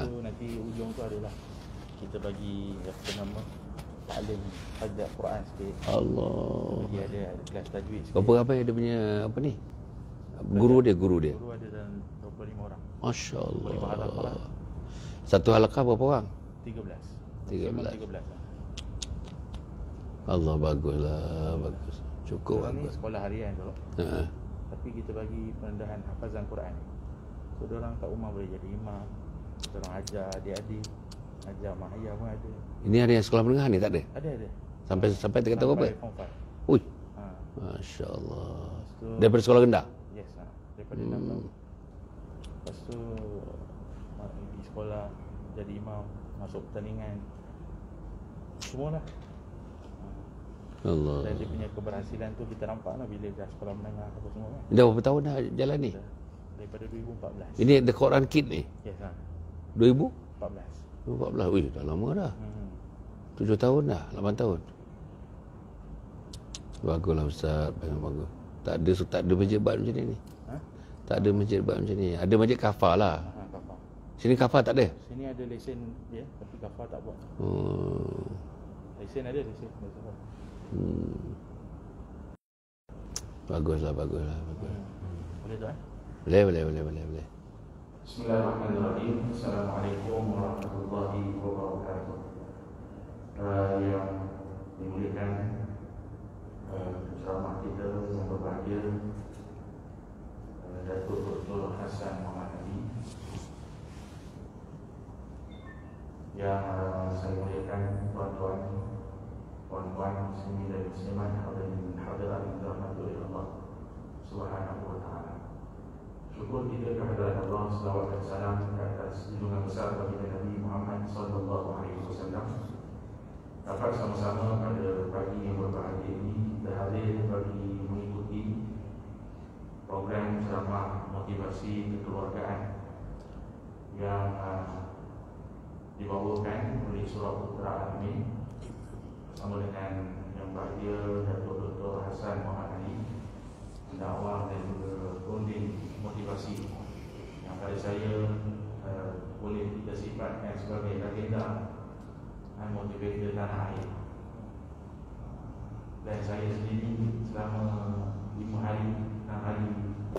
tu nanti ujung tu adalah kita bagi apa nama taklim hafaz Quran sikit. Allah. Dia ada kelas tajwid sikit. Berapa ramai dia punya apa ni? Guru dia. Guru ada dalam 25 orang. Masya-Allah. 25 halaqah. Satu halaqah berapa orang? 13. 13. Allah baguslah, bagus. Cukup Sekarang ni bagus. sekolah harian tu. Ha. Tapi kita bagi pendedahan hafazan Quran. So diorang kat rumah boleh jadi imam. Diorang ajar adik-adik, ajar mak ayah pun ada. Ini ada yang sekolah menengah ni tak ada? Ada. Sampai tingkat berapa? Form 5. Ui. Ha. Masya-Allah. So, Daripada sekolah rendah? yes, daripada 6 tahun. Lepas tu pergi sekolah, jadi imam, masuk pertandingan. Semualah. Allah. Dan dia punya keberhasilan tu kita nampak lah bila dah sekolah menengah apa semua kan. Dah berapa tahun dah jalan ni? Daripada 2014. Ini The Quran Kid ni? Yes, 2014. 14. Wih, dah lama dah. 7 tahun dah, 8 tahun. Baguslah Ustaz, bagus. Tak ada masjid bat macam ni. Ha? Tak ada masjid bat macam ni. Ada masjid kafar lah. Kafar. Sini kafar tak ada? Sini ada lesen dia, tapi kafar tak buat. Lesen ada. Baguslah. Boleh tu Boleh. Bismillahirrahmanirrahim. Assalamualaikum warahmatullahi wabarakatuh. Yang dimuliakan ceramah kita yang berbahagia Datuk Dr. Hassan Muhammad Ali, yang saya muliakan tuan-tuan muslimin dan muslimat hadirat yang dirahmati oleh Allah Subhanahu wa taala. Syukur kita kehadirat Allah, selawat dan salam ke atas junjungan besar baginda Nabi Muhammad sallallahu alaihi wasallam. Dapat sama-sama pada pagi yang berbahagia ini kita hadir bagi mengikuti program ceramah motivasi kekeluargaan yang dibawakan oleh Surah Putra Al-Amin bersama dengan yang bahagia Datuk Dr. Hassan Muhammad Ali, pendakwah dan juga runding motivasi yang pada saya boleh kita sifatkan sebagai legenda motivator tanah air. Dan saya sendiri selama 5 hari, 6 hari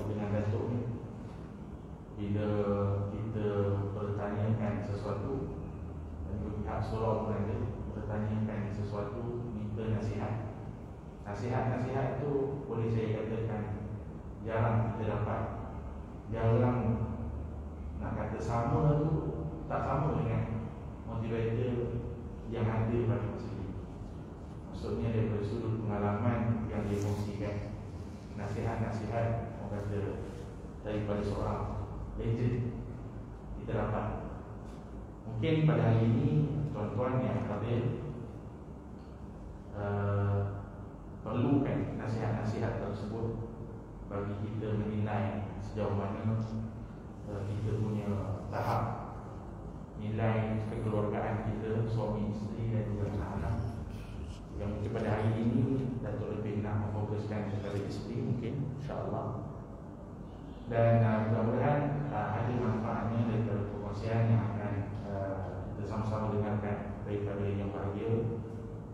dengan Datuk ni, bila kita bertanyakan sesuatu dan pihak surau pun ada bertanyakan sesuatu, minta nasihat. Nasihat tu boleh saya katakan jarang kita dapat. Jarang, nak kata sama tu tak sama dengan motivator yang ada pada masa ini. Maksudnya daripada sudut pengalaman yang dia kongsikan, nasihat-nasihat orang kata daripada seorang legend kita dapat. Mungkin pada hari ini tuan-tuan yang hadir perlukan nasihat-nasihat tersebut bagi kita menilai sejauh mana kita punya tahap nilai kekeluargaan kita, suami isteri dan juga anak-anak. Yang mungkin pada hari ini Datuk lebih nak memfokuskan kepada isteri mungkin, insya-Allah. Dan mudah-mudahan ada manfaatnya daripada perkongsian yang akan kita sama-sama dengarkan daripada yang bahagia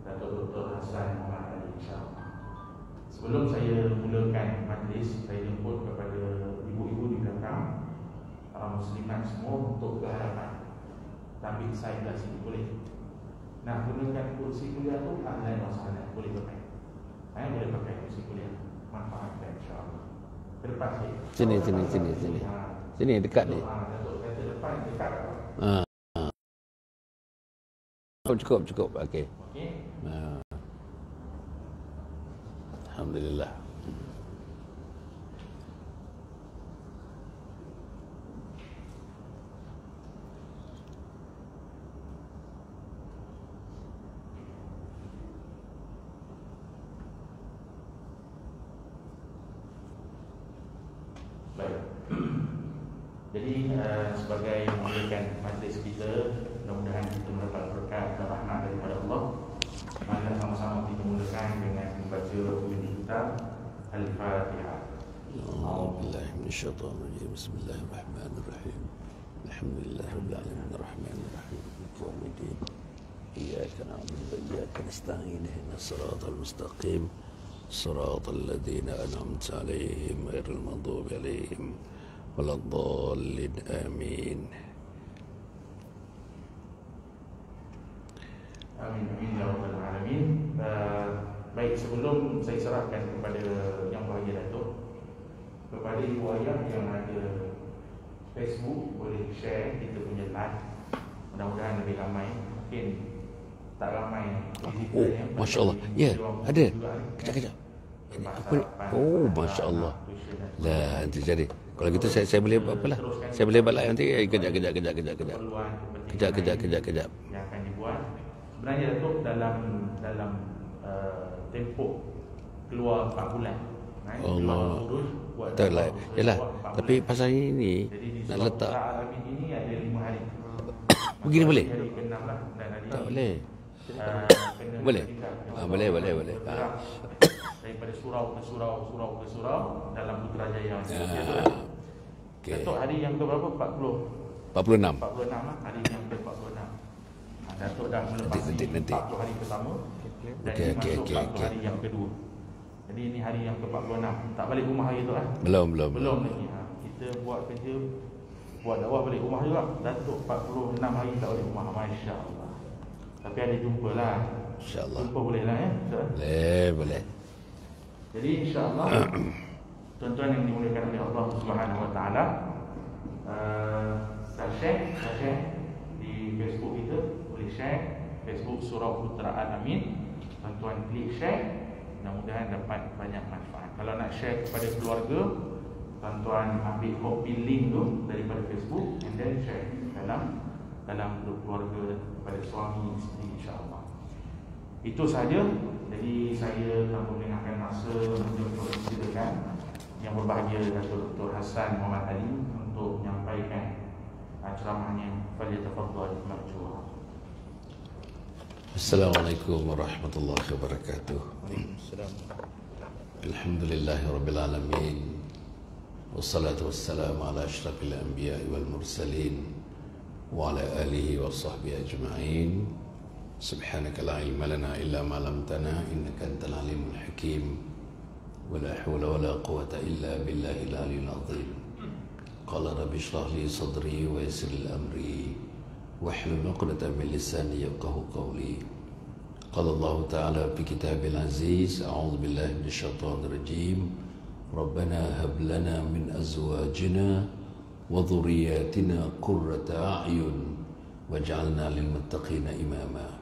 Datuk Dr. Hassan Muhammad Ali, insya-Allah. Sebelum saya mulakan majlis, saya jemput kepada ibu-ibu di belakang, para muslimat semua untuk ke hadapan. Ambil side belah sini, boleh. Nak gunakan kursi kuliah tu ahlan wa sahlan, boleh pakai. Boleh pakai kursi kuliah. Manfaatkan, insya-Allah. Ke depan sikit. Sini. Sini dekat ni. Datuk kata depan dekat. Cukup. Okey. Alhamdulillah. Jadi sebagai memulakan majlis kita, mudah-mudahan kita mendapat berkat dan rahmat daripada Allah. Mari sama-sama kita mulakan dengan membaca bunyi kitab Al-Fatihah. A'udzubillahi minasyaitonir rajim. Bismillahirrahmanirrahim. Alhamdulillahirabbil alamin. نستعين اهدنا الصراط المستقيم صراط الذين أنعمت عليهم غير المغضوب عليهم ولا الضالين آمين. Amin amin ya rabbal alamin. Baik, sebelum saya serahkan kepada yang bahagia Datuk, kepada ibu ayah yang ada Facebook, boleh share kita punya live. Mudah-mudahan lebih ramai. Mungkin tak ramai visitornya. Masya Allah. Ya, ada. Kejap. Ini apa ni? Oh, Masya Allah. Lah, nanti jadi. Kalau gitu saya boleh apalah. Saya boleh buat live nanti. Kejap. Kejap. Yang akan dibuat. Sebenarnya Datuk dalam tempoh keluar 4 bulan. Allah. Tak lah. Yalah. Tapi pasal ini nak letak. Alamin ini ada 5 hari. Begini boleh? Hari ke-6 lah. Dan hari Tak ini, boleh. Boleh. Boleh. Daripada surau ke surau dalam Putrajaya. Okey. Datuk hari yang ke berapa? 46. 46 lah. Hari yang ke 46. Datuk dah melepasi Nanti. 40 hari pertama. Dan Okey. masuk 40 hari yang kedua. Jadi ini hari yang ke-46. Tak balik rumah hari tu lah. Belum. Lagi. Kita buat kerja, buat dakwah balik rumah juga. Datuk 46 hari tak balik rumah. Masya Allah. Tapi ada jumpa lah. InsyaAllah. Jumpa boleh lah ya. Boleh. Jadi insya-Allah tuan-tuan yang dimuliakan oleh Allah Subhanahu Wa Taala, share di Facebook kita, boleh share Facebook Surau Putra Al-Amin. Tuan-tuan klik share, mudah-mudahan dapat banyak manfaat. Kalau nak share kepada keluarga, tuan-tuan ambil copy link tu daripada Facebook and then share dalam grup keluarga kepada suami isteri, insya-Allah. Itu saja. Jadi saya tanpa melengahkan masa untuk silakan yang berbahagia Dr. Hassan Muhammad Ali untuk menyampaikan ceramahnya. Falyatafaddal marjuah. Assalamualaikum warahmatullahi wabarakatuh. Alhamdulillahirabbil alamin. Wassalatu wassalamu ala asyrafil anbiya'i wal mursalin wa ala alihi wa sahbihi ajma'in. Subhanaka la ilma lana illa ma 'allamtana innaka antal alimul hakim. Wa la hawla wa la quwwata illa billahil aliyyil azim. Qala rabbi shrah li sadri wa yassir li amri wahlul 'uqdatam min lisani yafqahu qawli. Qala Allah ta'ala fi kitabil aziz, a'udzu billahi minasy syaithanir rajim. Rabbana hab lana min azwajina wa dhurriyyatina qurrata a'yun waj'alna lil muttaqina imama.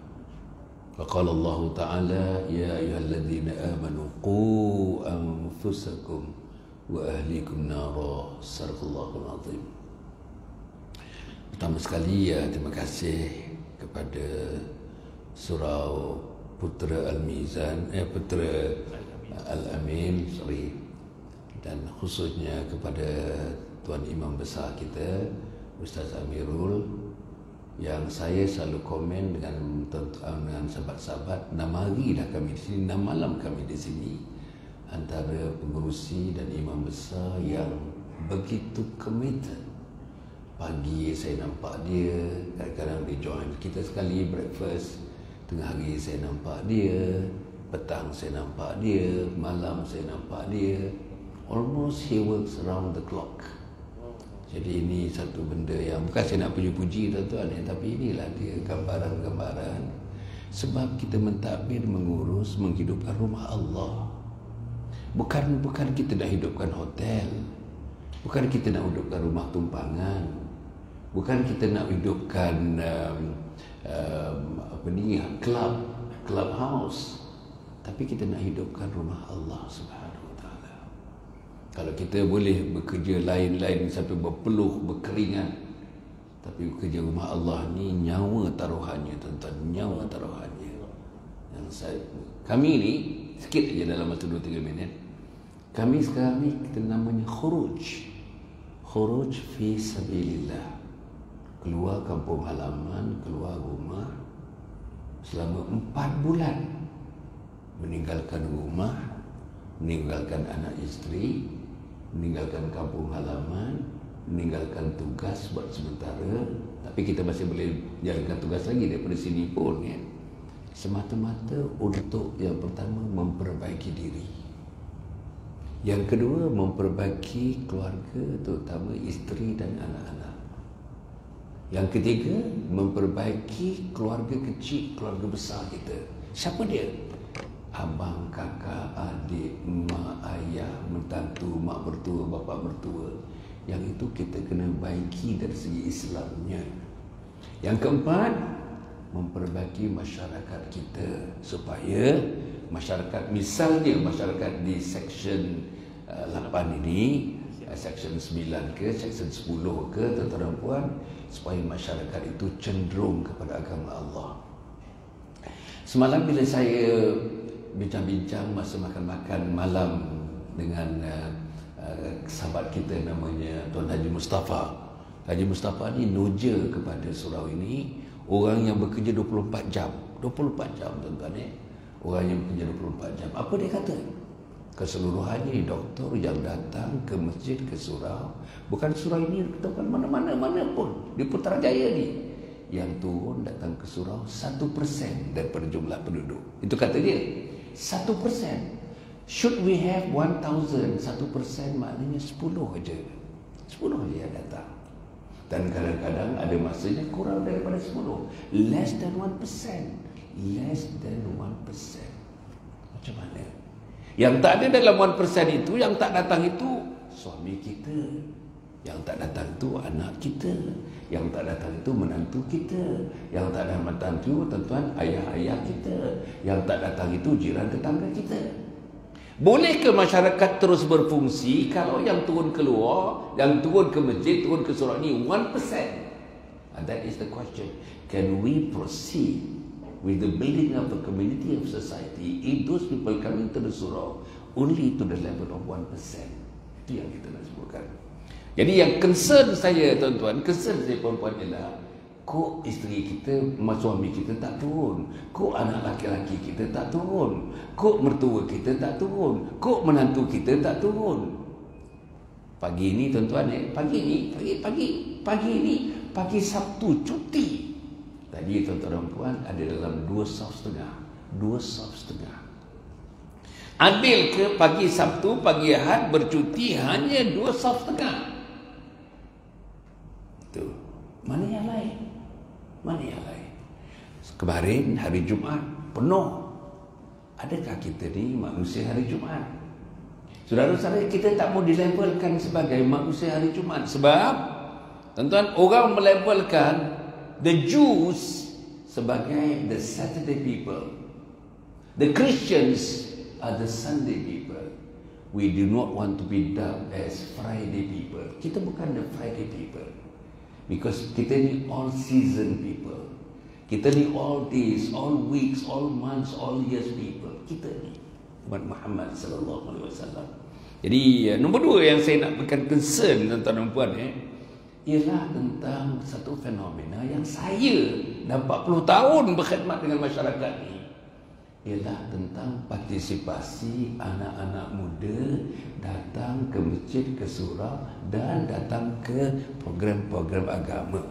فقال الله تعالى يا أيها الذين آمنوا قوا أنفسكم وأهليكم نارا صدق الله العظيم. Pertama sekali terima kasih kepada Surau Putra Al-Mizan, Putra Al-Amin, dan khususnya kepada Tuan Imam Besar kita Ustaz Amirul, yang saya selalu komen dengan sahabat-sahabat. 6 hari dah kami di sini, 6 malam kami di sini, antara pengurusi dan imam besar yang begitu committed. Pagi saya nampak dia, kadang-kadang dia join kita sekali breakfast. Tengah hari saya nampak dia, petang saya nampak dia, malam saya nampak dia. Almost he works around the clock. Jadi ini satu benda yang bukan saya nak puji-puji tuan-tuan, tapi inilah dia gambaran-gambaran. Sebab kita mentadbir, mengurus, menghidupkan rumah Allah. Bukan kita nak hidupkan hotel. Bukan kita nak hidupkan rumah tumpangan. Bukan kita nak hidupkan clubhouse. Tapi kita nak hidupkan rumah Allah Subhanahu. Kalau kita boleh bekerja lain-lain sampai berpeluh, berkeringat, tapi bekerja rumah Allah ni nyawa taruhannya tuan-tuan, nyawa taruhannya. Kami ni sikit aja dalam masa 2-3 minit. Kami sekarang ni kita namanya khuruj fi sabilillah. Keluar kampung halaman, keluar rumah selama 4 bulan. Meninggalkan rumah, meninggalkan anak isteri, meninggalkan kampung halaman, meninggalkan tugas buat sementara. Tapi kita masih boleh jalankan tugas lagi daripada sini pun, kan? semata-mata untuk yang pertama memperbaiki diri, yang kedua memperbaiki keluarga, terutama isteri dan anak-anak, yang ketiga memperbaiki keluarga kecil, keluarga besar kita. Siapa dia? Abang, kakak, adik, mak, ayah, menantu, mak mertua, bapa mertua. Yang itu kita kena baiki dari segi Islamnya. Yang keempat, memperbaiki masyarakat kita supaya masyarakat, misalnya masyarakat di section 8 ini, section 9 ke, section 10 ke, tuan-tuan dan puan, supaya masyarakat itu cenderung kepada agama Allah. Semalam bila saya bincang-bincang masa makan-makan malam dengan sahabat kita namanya Tuan Haji Mustafa. Haji Mustafa ni noja kepada surau ini, orang yang bekerja 24 jam. 24 jam tuan-tuan Orang yang bekerja 24 jam. Apa dia kata? Keseluruhannya doktor yang datang ke masjid, ke surau, bukan surau ini, tempat mana-mana pun di Putrajaya ni, yang turun datang ke surau 1% daripada jumlah penduduk. Itu kata dia 1%. Should we have 1,000, 1% maknanya 10 aja. 10 aja yang datang. Dan kadang-kadang ada masanya kurang daripada 10. Less than 1%. Less than 1%. Macam mana? Yang tak ada dalam 1% itu, yang tak datang itu suami kita. Yang tak datang itu anak kita. Yang tak datang itu menantu kita. Yang tak datang menantu, tuan-tuan, ayah-ayah kita. Yang tak datang itu jiran tetangga kita. Boleh ke masyarakat terus berfungsi kalau yang turun keluar, yang turun ke masjid, turun ke surau ni 1%? And that is the question. Can we proceed with the building of a community of society if those people coming to the surau only to the level of 1%? Itu yang kita nak sebutkan. Jadi yang concern saya tuan-tuan, concern saya puan-puan ialah, kok isteri kita, suami kita tak turun, kok anak laki-laki kita tak turun, kok mertua kita tak turun, kok menantu kita tak turun. Pagi ni tuan-tuan pagi Sabtu cuti. Tadi tuan-tuan dan puan ada dalam 2 saf setengah. Adil ke pagi Sabtu, pagi Ahad bercuti hanya 2 saf setengah? Tu. Mana yang lain? Kemarin hari Jumaat penuh. Adakah kita ni manusia hari Jumaat? Saudara-saudara, kita tak mau dilabelkan sebagai manusia hari Jumaat. Sebab tuan-tuan, orang melabelkan the Jews sebagai the Saturday people. The Christians are the Sunday people. We do not want to be dubbed as Friday people. Kita bukan the Friday people. Because kita ni all season people. Kita ni all days, all weeks, all months, all years people. Kita ni umat Muhammad sallallahu alaihi wasallam. Jadi nombor 2 yang saya nak berikan concern tuan-tuan dan puan ialah tentang satu fenomena yang saya dah 40 tahun berkhidmat dengan masyarakat ni. Ialah tentang partisipasi anak-anak muda datang ke masjid, ke surau dan datang ke program-program agama.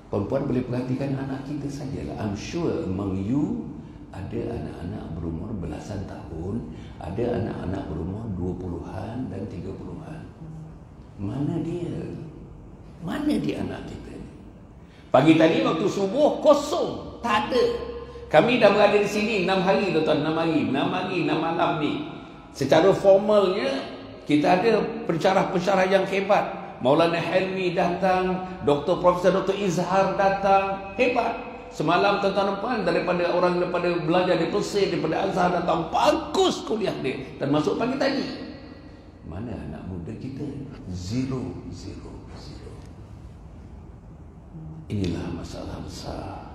Perempuan boleh perhatikan anak kita sajalah. I'm sure among you ada anak-anak berumur belasan tahun, ada anak-anak berumur 20-an dan 30-an. Mana dia? Mana dia anak kita ni? Pagi tadi waktu subuh kosong, tak ada. Kami dah berada di sini 6 hari tuan-tuan, 6 malam ni. Secara formalnya kita ada pensyarah-pensyarah yang hebat. Maulana Helmi datang, Dr. Profesor Dr. Izhar datang, hebat. Semalam tuan-tuan dan puan, daripada orang daripada belajar di Persir, daripada Azhar datang, bagus kuliah dia. Dan masuk pagi tadi. Mana anak muda kita? Zero. Inilah masalah besar.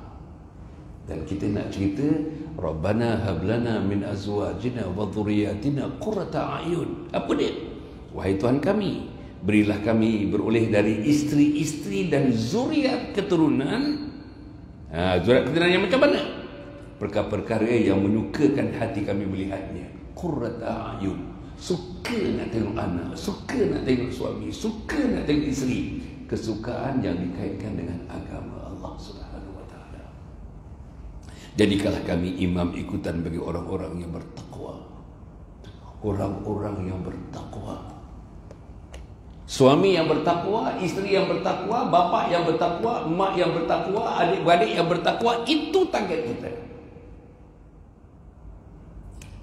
Dan kita nak cerita, Rabbana hablana min azwajina wa dhurriyyatina qurrata a'yun. Apa dia? Wahai Tuhan kami, berilah kami beroleh dari isteri-isteri dan zuriat keturunan. Zuriat keturunan yang macam mana? Perkara-perkara yang menyukakan hati kami melihatnya. Qurrata a'yun. Suka nak tengok anak, suka nak tengok suami, suka nak tengok isteri. Kesukaan yang dikaitkan dengan agama Allah Subhanahu wa taala. Jadikanlah kami imam ikutan bagi orang-orang yang bertakwa. Orang-orang yang bertakwa. Suami yang bertakwa, isteri yang bertakwa, bapa yang bertakwa, mak yang bertakwa, adik-beradik yang bertakwa. Itu target kita.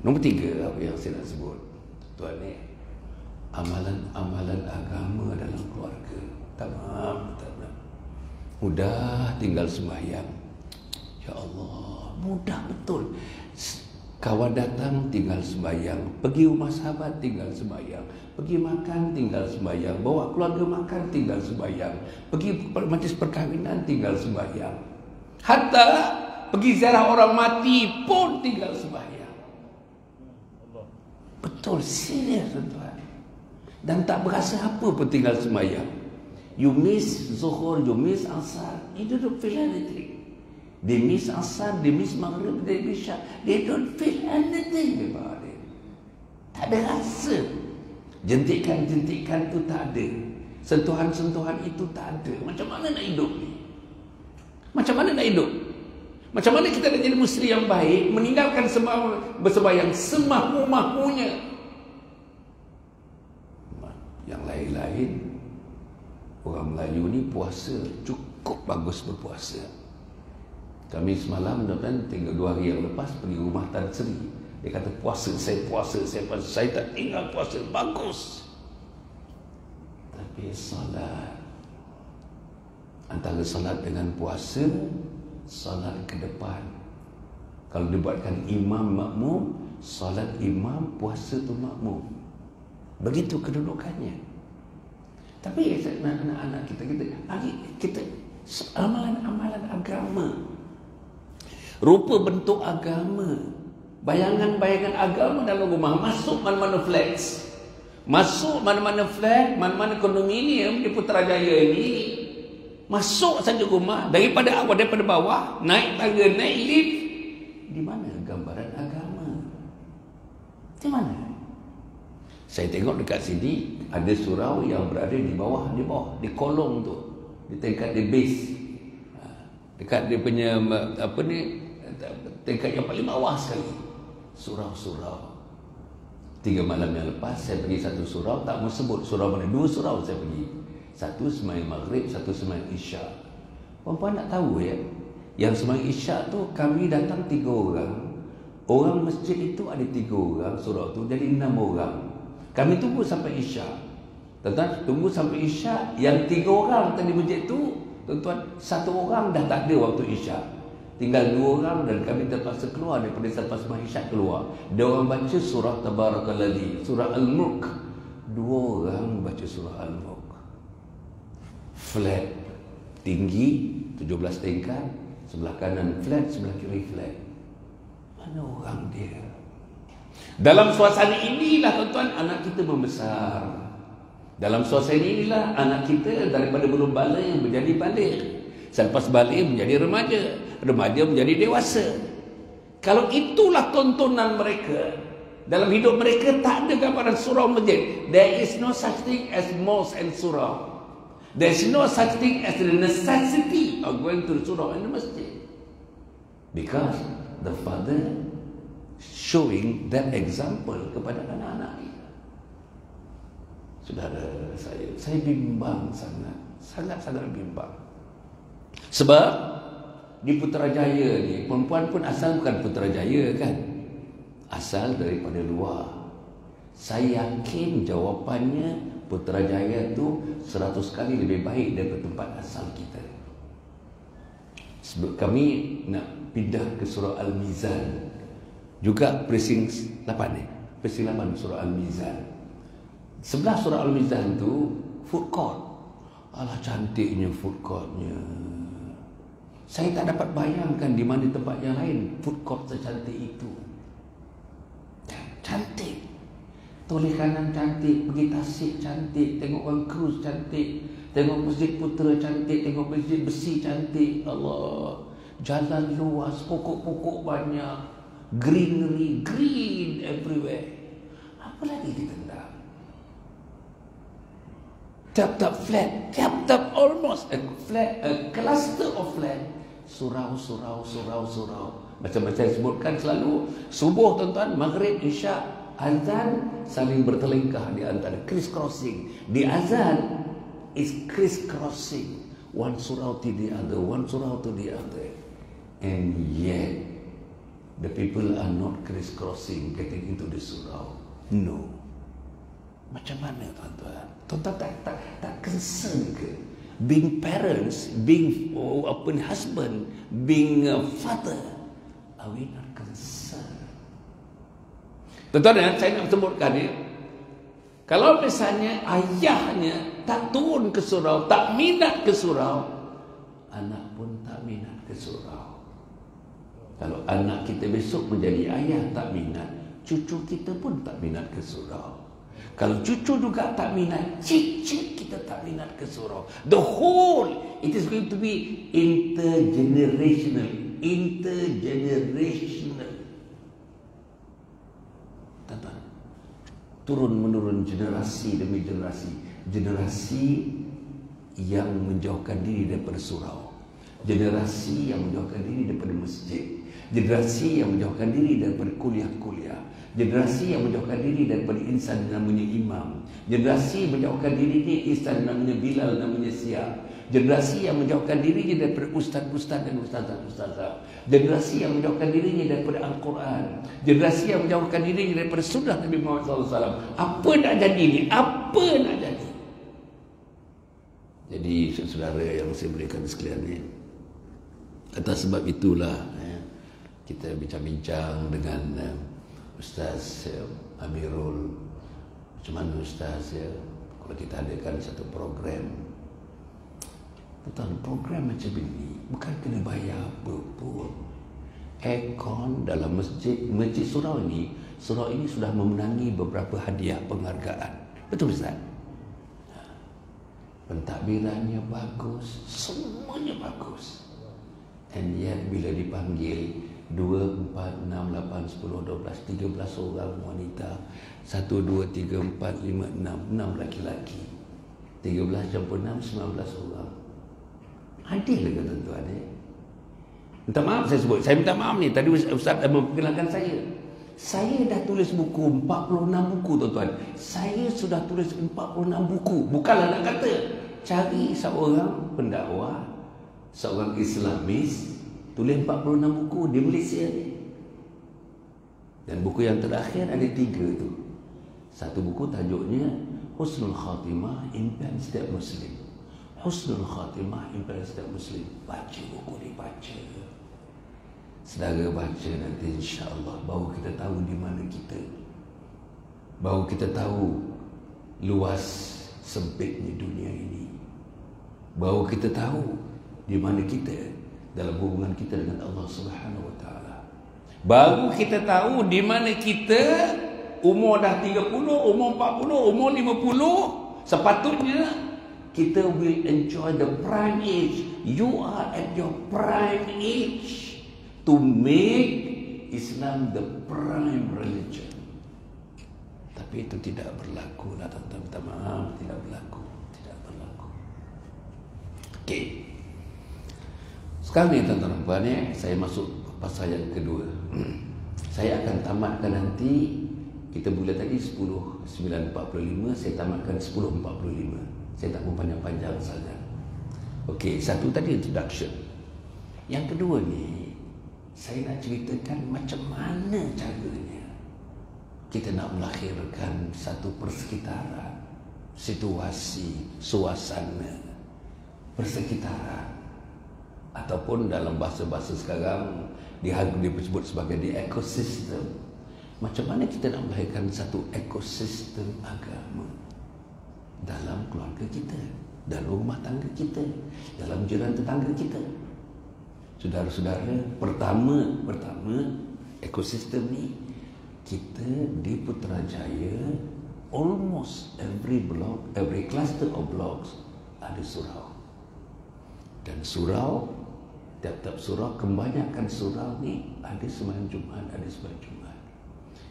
Nombor 3, apa yang saya nak sebut, tuan ni, amalan-amalan agama dalam keluarga. Tamam. Mudah tinggal sembahyang. Ya Allah, mudah betul. Kawan datang tinggal sembahyang, pergi rumah sahabat tinggal sembahyang, pergi makan tinggal sembahyang, bawa keluarga makan tinggal sembahyang, pergi majlis perkahwinan tinggal sembahyang, hatta pergi ziarah orang mati pun tinggal sembahyang. Betul, serius tuan. Dan tak berasa apa pun tinggal sembahyang. You miss Zuhur, you miss Asar, you don't feel anything. They miss Asar, they miss Maghrib, they miss Isya. They don't feel anything about it. Tak ada rasa. Jentikan-jentikan tu tak ada. Sentuhan-sentuhan itu tak ada. Macam mana nak hidup ni? Macam mana nak hidup? Macam mana kita nak jadi muslim yang baik, meninggalkan bersembahyang semahmu-mahmunya? Yang lain-lain, orang Melayu ni puasa cukup bagus berpuasa. Kami semalam tinggal 2 hari yang lepas pergi rumah Tan Sri. Dia kata puasa, saya tak tinggal puasa, bagus. Tapi salat, antara salat dengan puasa, salat ke depan. Kalau dibuatkan imam makmum, salat imam, puasa tu makmum. Begitu kedudukannya. Tapi anak-anak kita amalan-amalan agama, rupa bentuk agama, bayangan-bayangan agama dalam rumah. Masuk mana-mana flat, masuk mana-mana flat, mana-mana kondominium di Putrajaya ini, masuk saja rumah, daripada awal, daripada bawah, naik tangga, naik lift. Di mana gambaran agama? Di mana? Saya tengok dekat sini ada surau yang berada di bawah, di kolong tu, di tingkat di base, dekat dia punya tingkat yang paling bawah sekali. Surau-surau. 3 malam yang lepas saya pergi satu surau, tak mau sebut surau mana, 2 surau saya pergi. Satu sembahyang maghrib, satu sembahyang isyak. Puan-puan nak tahu ya, yang sembahyang isyak tu kami datang 3 orang. Orang masjid itu ada 3 orang, surau tu jadi 6 orang. Kami tunggu sampai isyak. Tuan-tuan, tunggu sampai isyak. Yang 3 orang tadi masjid tu, tuan-tuan, 1 orang dah tak ada waktu isyak. Tinggal 2 orang dan kami terpaksa keluar daripada selepas sembahyang isyak keluar. Dia orang baca surah Tabarakalladzi, surah Al-Mulk. 2 orang baca surah Al-Mulk. Flat, tinggi 17 tingkat, sebelah kanan flat, sebelah kiri flat. Mana orang dia? Dalam suasana inilah tuan-tuan anak kita membesar. Dalam suasana inilah anak kita daripada belum balik menjadi balik, selepas balik menjadi remaja, remaja menjadi dewasa. Kalau itulah tontonan mereka dalam hidup mereka, tak ada gambaran surau masjid. There is no such thing as mosque and surau. There is no such thing as the necessity of going to the surau and the masjid, because the father showing that example kepada anak-anak kita. Saudara saya bimbang sangat bimbang. Sebab di Putrajaya ni, perempuan pun asal bukan Putrajaya kan, asal daripada luar. Saya yakin jawapannya Putrajaya tu 100 kali lebih baik daripada tempat asal kita. Sebab kami nak pindah ke surau Al-Mizan, juga presin 8 ni, presin 8 surau Al-Mizan. Sebelah surau Al-Mizan tu food court. Alah cantiknya food courtnya. Saya tak dapat bayangkan di mana tempat yang lain food court secantik itu. Cantik. Toleh kanan cantik, pergi Tasik cantik, tengok orang cruise cantik, tengok Masjid Putera cantik, tengok Masjid Besi cantik. Allah, jalan luas, pokok-pokok banyak, greenery, green everywhere. Apa lagi ditendang? Tiap-tiap flat, tiap-tiap almost a flat, a cluster of flat. Surau. Macam saya sebutkan selalu, subuh tuan-tuan, maghrib, isyak, azan saling bertelingkah di antara, criss crossing. Di azan is criss crossing, one surau to the other, one surau to the other, and yet the people are not criss crossing getting into the surau. No. Macam mana tuan-tuan? Tuan-tuan tak concern ke? Being parents, being husband, being a father, are we not concerned? Tuan-tuan, saya nak sebutkan ni, kalau misalnya ayahnya tak turun ke surau, tak minat ke surau, anak pun tak minat ke surau. Kalau anak kita besok menjadi ayah tak minat, cucu kita pun tak minat ke surau. Kalau cucu juga tak minat, cicit kita tak minat ke surau. The whole, it is going to be intergenerational. Tuan-tuan, turun-menurun generasi demi generasi. Generasi yang menjauhkan diri daripada surau. Generasi yang menjauhkan diri daripada masjid. Generasi yang menjauhkan diri daripada kuliah-kuliah. Generasi yang menjauhkan diri daripada insan namanya imam. Generasi yang menjauhkan dirinya insan namanya Bilal, namanya Siap. Generasi yang menjauhkan dirinya daripada ustaz-ustaz dan ustazah-ustazah. Generasi yang menjauhkan dirinya daripada Al-Quran. Generasi yang menjauhkan dirinya daripada sunnah Nabi Muhammad SAW. Apa nak jadi ni? Apa nak jadi? Jadi saudara yang saya berikan sekalian ni, atas sebab itulah kita bincang-bincang dengan Ustaz Amirul. Macam mana Ustaz kalau kita adakan satu program, tentang program macam ini bukan kena bayar apa pun. Aircon dalam masjid surau ini sudah memenangi beberapa hadiah penghargaan. Betul Ustaz? Pentadbirannya bagus, semuanya bagus. And yet bila dipanggil 2, 4, 6, 8, 10, 12, 13 orang wanita, 1, 2, 3, 4, 5, 6 laki-laki, 13 campur 6, 19 orang. Adil ke tuan-tuan? Minta maaf saya sebut, saya minta maaf ni. Tadi Ustaz memperkenalkan saya. Saya dah tulis buku 46 buku tuan-tuan. Saya sudah tulis 46 buku. Bukanlah nak kata, cari seorang pendakwah, seorang Islamis, tulis 46 buku di Malaysia ni. Dan buku yang terakhir ada 3 tu. Satu buku tajuknya Husnul Khatimah Impian Setiap Muslim. Husnul Khatimah Impian Setiap Muslim. Baca buku ni, baca. Saudara baca nanti insya-Allah baru kita tahu di mana kita. Baru kita tahu luas sempitnya dunia ini. Baru kita tahu di mana kita dalam hubungan kita dengan Allah Subhanahu Wa Taala. Baru kita tahu di mana kita umur dah 30, umur 40, umur 50, sepatutnya kita will enjoy the prime age. You are at your prime age to make Islam the prime religion. Tapi itu tidak berlaku lah tuan-tuan. Minta maaf, tidak berlaku. Okey. Sekarang ni tuan-tuan puan saya masuk pasal yang kedua. Saya akan tamatkan nanti. Kita mula tadi 10:9:45, saya tamatkan 10:45. Saya tak mau panjang-panjang saja. Okey, satu tadi introduction. Yang kedua ni, saya nak ceritakan macam mana caranya kita nak melahirkan satu persekitaran, situasi, suasana persekitaran, ataupun dalam bahasa-bahasa sekarang disebut sebagai the ecosystem. Macam mana kita nak melahirkan satu ekosistem agama dalam keluarga kita, dalam rumah tangga kita, dalam jiran tetangga kita. Saudara-saudara, pertama ekosistem ni kita di Putrajaya, almost every block, every cluster of blocks ada surau. Dan surau, tiap-tiap surau, kebanyakan surau ni ada sembahyang Jumaat, ada sembahyang Jumaat.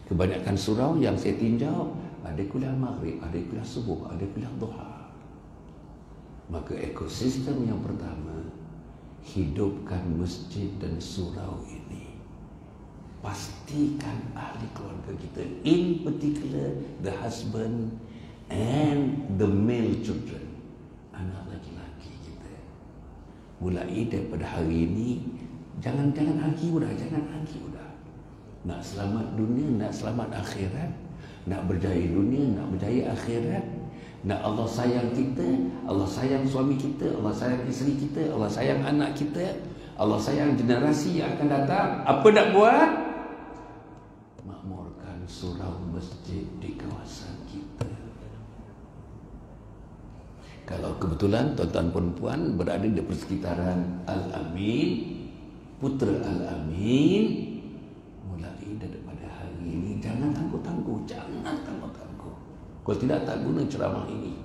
Kebanyakan surau yang saya tinjau ada kuliah maghrib, ada kuliah subuh, ada kuliah duha. Maka ekosistem yang pertama, hidupkan masjid dan surau ini. pastikan ahli keluarga kita, in particular the husband and the male children, anak laki-laki kita, mulai daripada hari ini jangan lagi udah. Nak selamat dunia, nak selamat akhirat, nak berjaya dunia, nak berjaya akhirat, nak Allah sayang kita, Allah sayang suami kita, Allah sayang isteri kita, Allah sayang anak kita, Allah sayang generasi yang akan datang. Apa nak buat? Makmurkan surau masjid di kawasan kita. Kalau kebetulan tuan-tuan perempuan berada di persekitaran Al-Amin, Putra Al-Amin, mulai daripada hari ini jangan tangguh-tangguh. Kalau tidak, tak guna ceramah ini.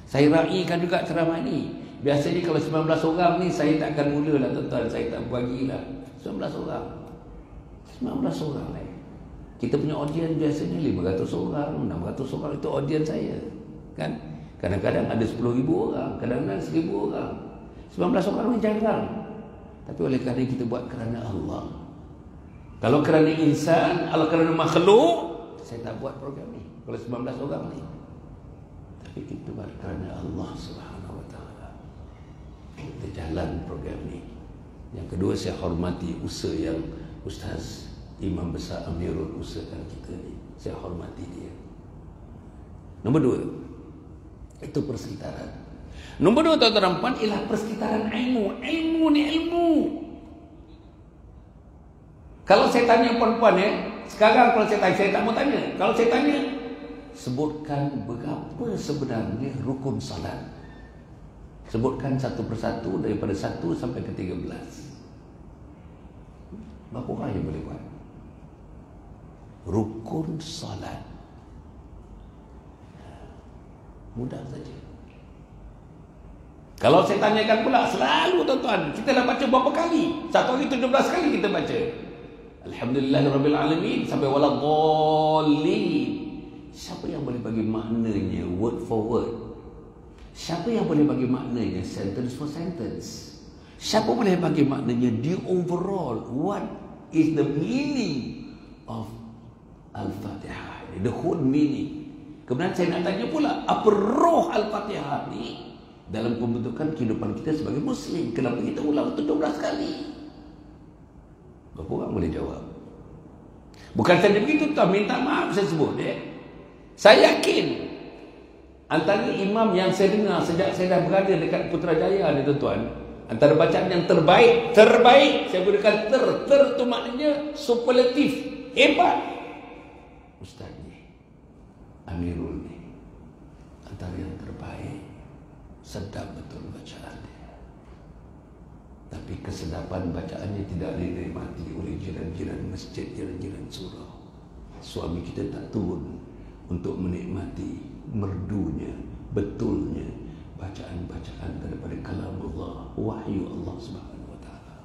Saya raikan juga ceramah ini. Biasanya kalau 19 orang ni saya tak akan mulalah tuan-tuan, saya tak bagilah 19 orang. 19 orang lah. Kita punya audiens biasanya 500 orang, 600 orang, itu audiens saya. Kan? Kadang-kadang ada 10,000 orang, kadang-kadang 1,000 orang. 19 orang ni jarang. Tapi oleh kerana kita buat kerana Allah. Kalau kerana insan, kalau kerana makhluk, saya tak buat program ni. Kalau 19 orang ni. Tapi kita buat kerana Allah Subhanahu Wa Taala. Kita jalan program ni. Yang kedua, saya hormati usaha yang Ustaz Imam Besar Amirul usahakan kita ni. Saya hormati dia. Nombor 2, itu persekitaran. Nombor 2, tuan-tuan dan puan, ialah persekitaran ilmu. Ilmu ni ilmu. Kalau saya tanya perempuan sekarang kalau saya tak mau tanya. Kalau saya tanya, sebutkan berapa sebenarnya rukun salat. Sebutkan satu persatu daripada 1 sampai ke 13. Berapa orang yang boleh buat? Rukun salat. Mudah saja. Kalau saya tanyakan pula, selalu tuan-tuan, kita dah baca berapa kali? Satu hari 17 kali kita baca Alhamdulillahirabbil alamin sampai waladhdallin. Siapa yang boleh bagi maknanya word for word? Siapa yang boleh bagi maknanya sentence for sentence? Siapa boleh bagi maknanya the overall? What is the meaning of Al-Fatihah? The whole meaning. Kemudian saya nak tanya pula, apa roh Al-Fatihah ni dalam pembentukan kehidupan kita sebagai Muslim? Kenapa kita ulang 17 kali? Berapa orang boleh jawab? Bukan saja begitu, tuan, minta maaf saya sebut. Saya yakin antara imam yang saya dengar sejak saya dah berada dekat Putrajaya ni tuan-tuan, antara bacaan yang terbaik, saya gunakan ter tu maknanya superlatif, hebat, Ustaz ni, Amirul ni, antara yang terbaik. Sedap betul bacaan dia. Tapi kesedapan bacaannya tidak dinikmati oleh jiran-jiran masjid, jiran-jiran surau. Suami kita tak turun untuk menikmati merdunya, betulnya bacaan-bacaan daripada kalam Allah, wahyu Allah Subhanahu Wa Taala.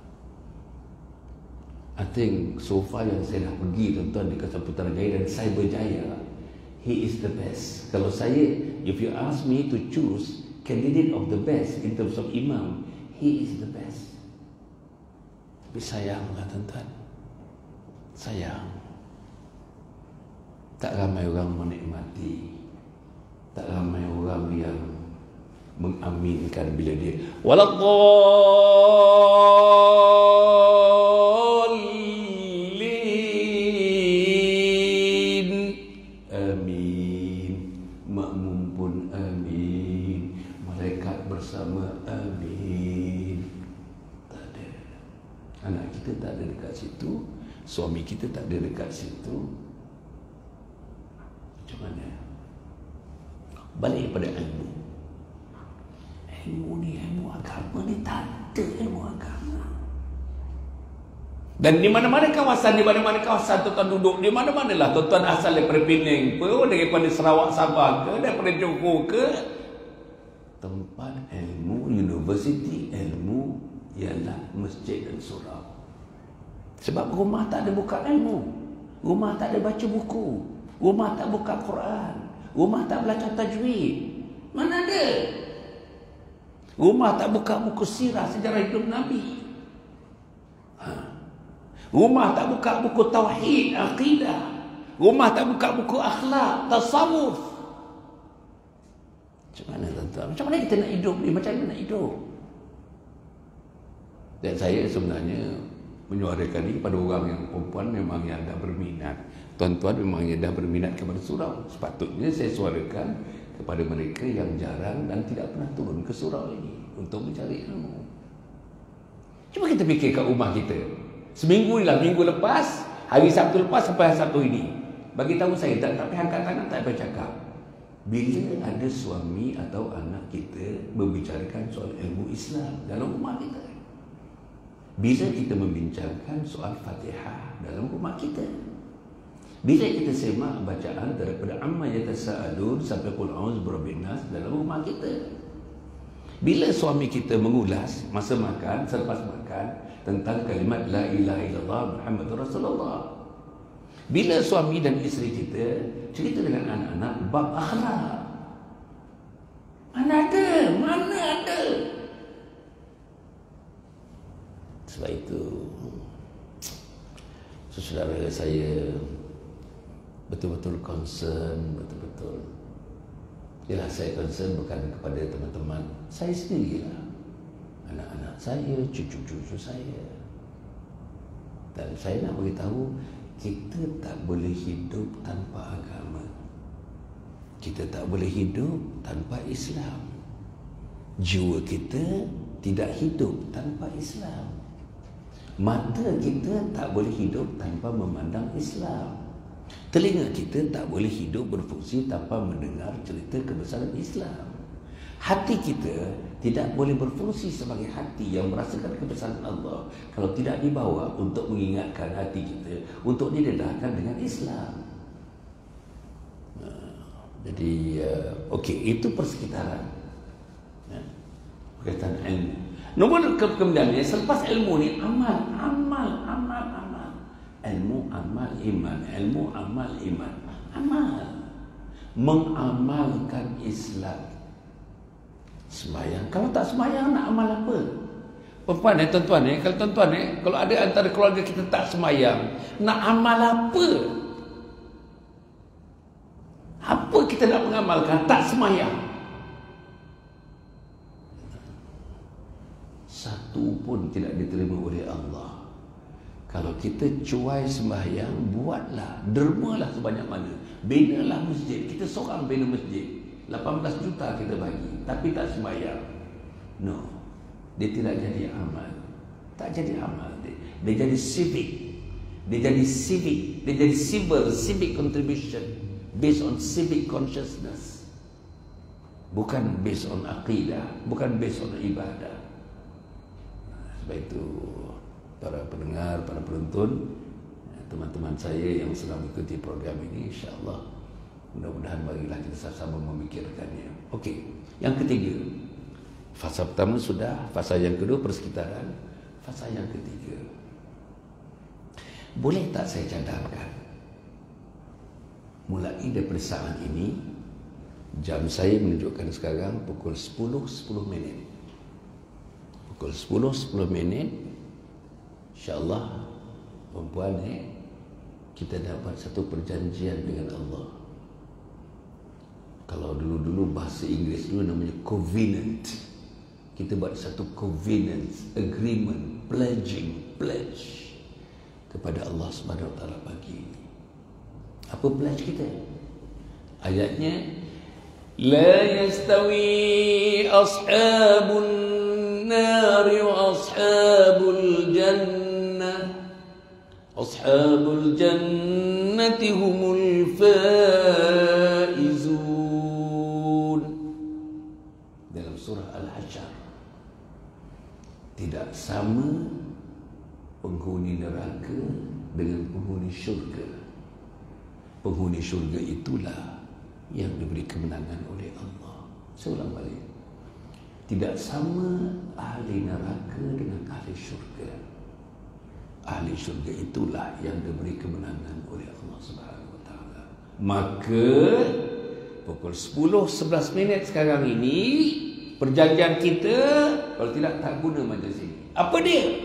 I think so far yang saya dah pergi tuan-tuan di kawasan Putrajaya dan saya berjaya, he is the best. Kalau saya, if you ask me to choose candidate of the best in terms of imam, he is the best. Tapi sayanglah tuan-tuan, sayang, tak ramai orang menikmati, tak ramai orang yang mengaminkan bila dia waladhdallin, amin, makmum pun amin, malaikat bersama amin. Tak ada. Anak kita tak ada dekat situ, suami kita tak ada dekat situ. Macam mana? Balik pada ilmu. Ilmu ni, ilmu agama ni, tak ada ilmu agama. Dan di mana-mana kawasan tuan-tuan duduk, di mana-mana lah tuan-tuan asal daripada Penang ke, daripada Sarawak Sabah ke, daripada Johor ke, tempat ilmu, universiti ilmu ialah masjid dan surau. Sebab rumah tak ada buka ilmu, rumah tak ada baca buku, rumah tak buka Quran, rumah tak belajar tajwid. Mana ada? Rumah tak buka buku sirah, sejarah hidup Nabi. Rumah tak buka buku tauhid, akidah. Rumah tak buka buku akhlak, tasawuf. Macam mana tuan-tuan? Macam mana kita nak hidup ni? Macam mana nak hidup? Dan saya sebenarnya menyuarakan ini pada orang yang perempuan memang yang dah berminat. Tuan-tuan memang yang dah berminat kepada surau. Sepatutnya saya suarakan kepada mereka yang jarang dan tidak pernah turun ke surau ini untuk mencari ilmu. Cuba kita fikir kat rumah kita. Seminggu lah, minggu lepas, hari Sabtu lepas sampai hari Sabtu ini. Bagi tahu saya, tak payah angkat tangan, tak payah cakap. Bila ada suami atau anak kita membicarakan soal ilmu Islam dalam rumah kita. Bila kita membincangkan soal Fatihah dalam rumah kita. Bila kita semak bacaan daripada Amma Yatasa'alun sampai Qul A'udzu Birabbin Nas dalam rumah kita. Bila suami kita mengulas masa makan, selepas makan tentang kalimat La ilaha illallah Muhammadur Rasulullah. Bila suami dan isteri kita cerita dengan anak-anak bab akhlak. Mana ada. Sebab itu saudara saya betul-betul concern, betul-betul. Yalah, saya concern bukan kepada teman-teman saya sendirilah, anak-anak saya, cucu-cucu saya. Dan saya nak beritahu, kita tak boleh hidup tanpa agama. Kita tak boleh hidup tanpa Islam. Jiwa kita tidak hidup tanpa Islam. Mata kita tak boleh hidup tanpa memandang Islam. Telinga kita tak boleh hidup berfungsi tanpa mendengar cerita kebesaran Islam. Hati kita tidak boleh berfungsi sebagai hati yang merasakan kebesaran Allah kalau tidak dibawa untuk mengingatkan hati kita untuk didedahkan dengan Islam. Jadi, okey, itu persekitaran. Berkaitan ilmu. Nombor kemudiannya, selepas ilmu ni, amal. Ilmu, amal, iman. Ilmu, amal, iman. Amal. Mengamalkan Islam. Sembahyang. Kalau tak sembahyang, nak amal apa? Perempuan tuan-tuan kalau tuan-tuan kalau ada antara keluarga kita tak sembahyang, nak amal apa? Apa kita nak mengamalkan? Tak sembahyang. Satu pun tidak diterima oleh Allah. Kalau kita cuai sembahyang, buatlah, dermalah sebanyak mana. Binalah masjid. Kita seorang bina masjid. 18 juta kita bagi, tapi tak sembahyang. No. Dia tidak jadi amal. Tak jadi amal dia. Dia jadi civic. Dia jadi civic contribution based on civic consciousness. Bukan based on aqidah, bukan based on ibadah. Sebab itu para pendengar, para penonton, teman-teman saya yang sedang mengikuti program ini, insya-Allah mudah-mudahan marilah kita sama-sama memikirkannya. Okey, yang ketiga, fasa pertama sudah, fasa yang kedua persekitaran, fasa yang ketiga. Boleh tak saya cadangkan, mulai daripada saat ini, jam saya menunjukkan sekarang pukul 10:10 minit. Pukul 10:10 minit, insya-Allah perempuan kita dapat satu perjanjian dengan Allah. Kalau dulu-dulu bahasa Inggeris dulu namanya covenant. Kita buat satu covenant, agreement, pledge kepada Allah Subhanahu Wa Taala pagi ini. Apa pledge kita? Ayatnya, la yastawi ashabun nari wa ashabul jannah. Ashabul jannati humul faizun. Dalam surah Al-Hasyr, tidak sama penghuni neraka dengan penghuni syurga. Penghuni syurga itulah yang diberi kemenangan oleh Allah. Saya ulang balik. Tidak sama ahli neraka dengan ahli syurga. Ahli syurga itulah yang diberi kemenangan oleh Allah Subhanahu Wa Taala. Maka pukul 10:11 minit sekarang ini, perjanjian kita, kalau tidak tak guna majlis ini. Apa dia?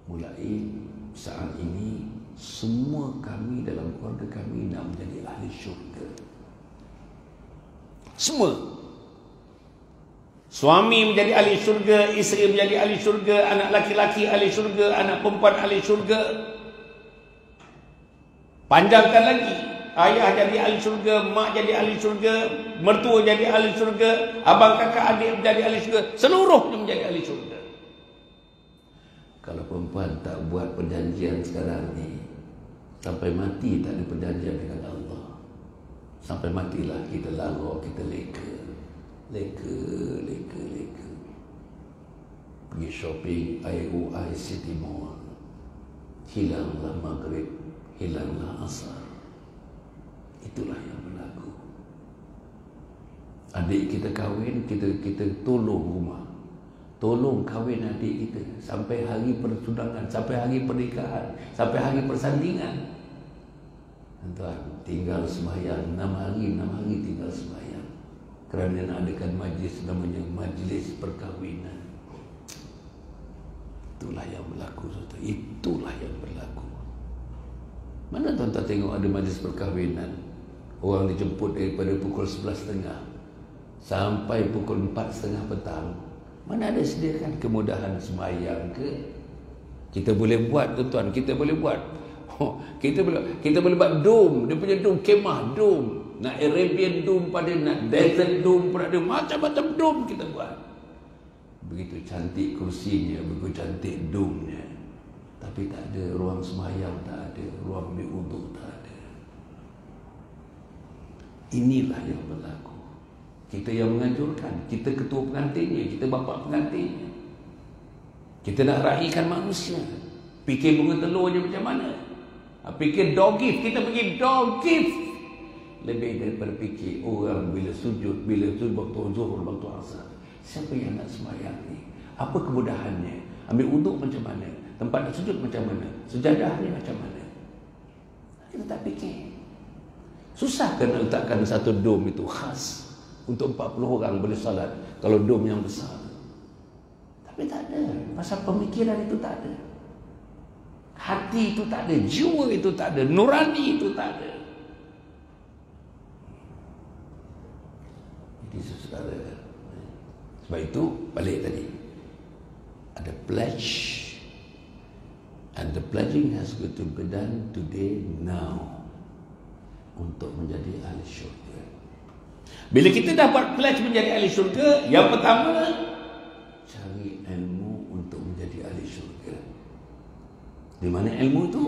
mulai saat ini semua kami dalam keluarga kami nak menjadi ahli syurga. Semua. Suami menjadi ahli syurga, isteri menjadi ahli syurga, anak laki-laki ahli syurga, anak perempuan ahli syurga. Panjangkan lagi, ayah jadi ahli syurga, mak jadi ahli syurga, mertua jadi ahli syurga, abang kakak adik menjadi ahli syurga, seluruhnya menjadi ahli syurga. Kalau perempuan tak buat perjanjian sekarang ni, sampai mati tak ada perjanjian dengan Allah. Sampai matilah kita larut, kita leka. Pergi shopping IOI City Mall, hilanglah maghrib, hilanglah asar. Itulah yang berlaku. Adik kita kahwin, kita tolong rumah, tolong kahwin adik kita sampai hari pertunangan, sampai hari pernikahan, sampai hari persandingan. Tuan, tinggal sembahyang 6 hari tinggal sembahyang kerana nak adakan majlis namanya majlis perkahwinan. Itulah yang berlaku, saudara. Itulah yang berlaku. Mana tuan-tuan tengok ada majlis perkahwinan, orang dijemput daripada pukul 11.30 sampai pukul 4.30 petang. Mana ada sediakan kemudahan sembahyang ke? Kita boleh buat, tuan-tuan, kita boleh buat. Kita boleh buat dom, dia punya dom, kemah dom, nak Arabian dom pada, nak desert dom pun ada, macam-macam dom kita buat. Begitu cantik kursinya, begitu cantik domnya, tapi tak ada ruang sembahyang, tak ada ruang ambil wuduk, tak ada. Inilah yang berlaku. Kita yang menganjurkan, kita ketua pengantinnya, kita bapa pengantinnya. Kita nak raikan manusia, fikir bunga telurnya macam mana. Fikir dog gift, kita pergi dog gift lebih daripada fikir orang bila sujud waktu zuhur, waktu asar. Siapa yang nak sembahyang ni? Apa kemudahannya? Ambil wuduk macam mana? Tempat nak sujud macam mana? Sejadahnya macam mana? Kita tak fikir. Susah kan nak letakkan satu dom itu khas untuk 40 orang boleh salat kalau dom yang besar. Tapi tak ada. Pasal pemikiran itu tak ada. Hati itu tak ada, jiwa itu tak ada, nurani itu tak ada. Jadi saudara, sebab itu balik tadi, ada pledge, and the pledging has got to be done today, now, untuk menjadi ahli syurga. Bila kita dapat pledge menjadi ahli syurga, yang pertama, cari ilmu untuk menjadi ahli syurga. Di mana ilmu itu?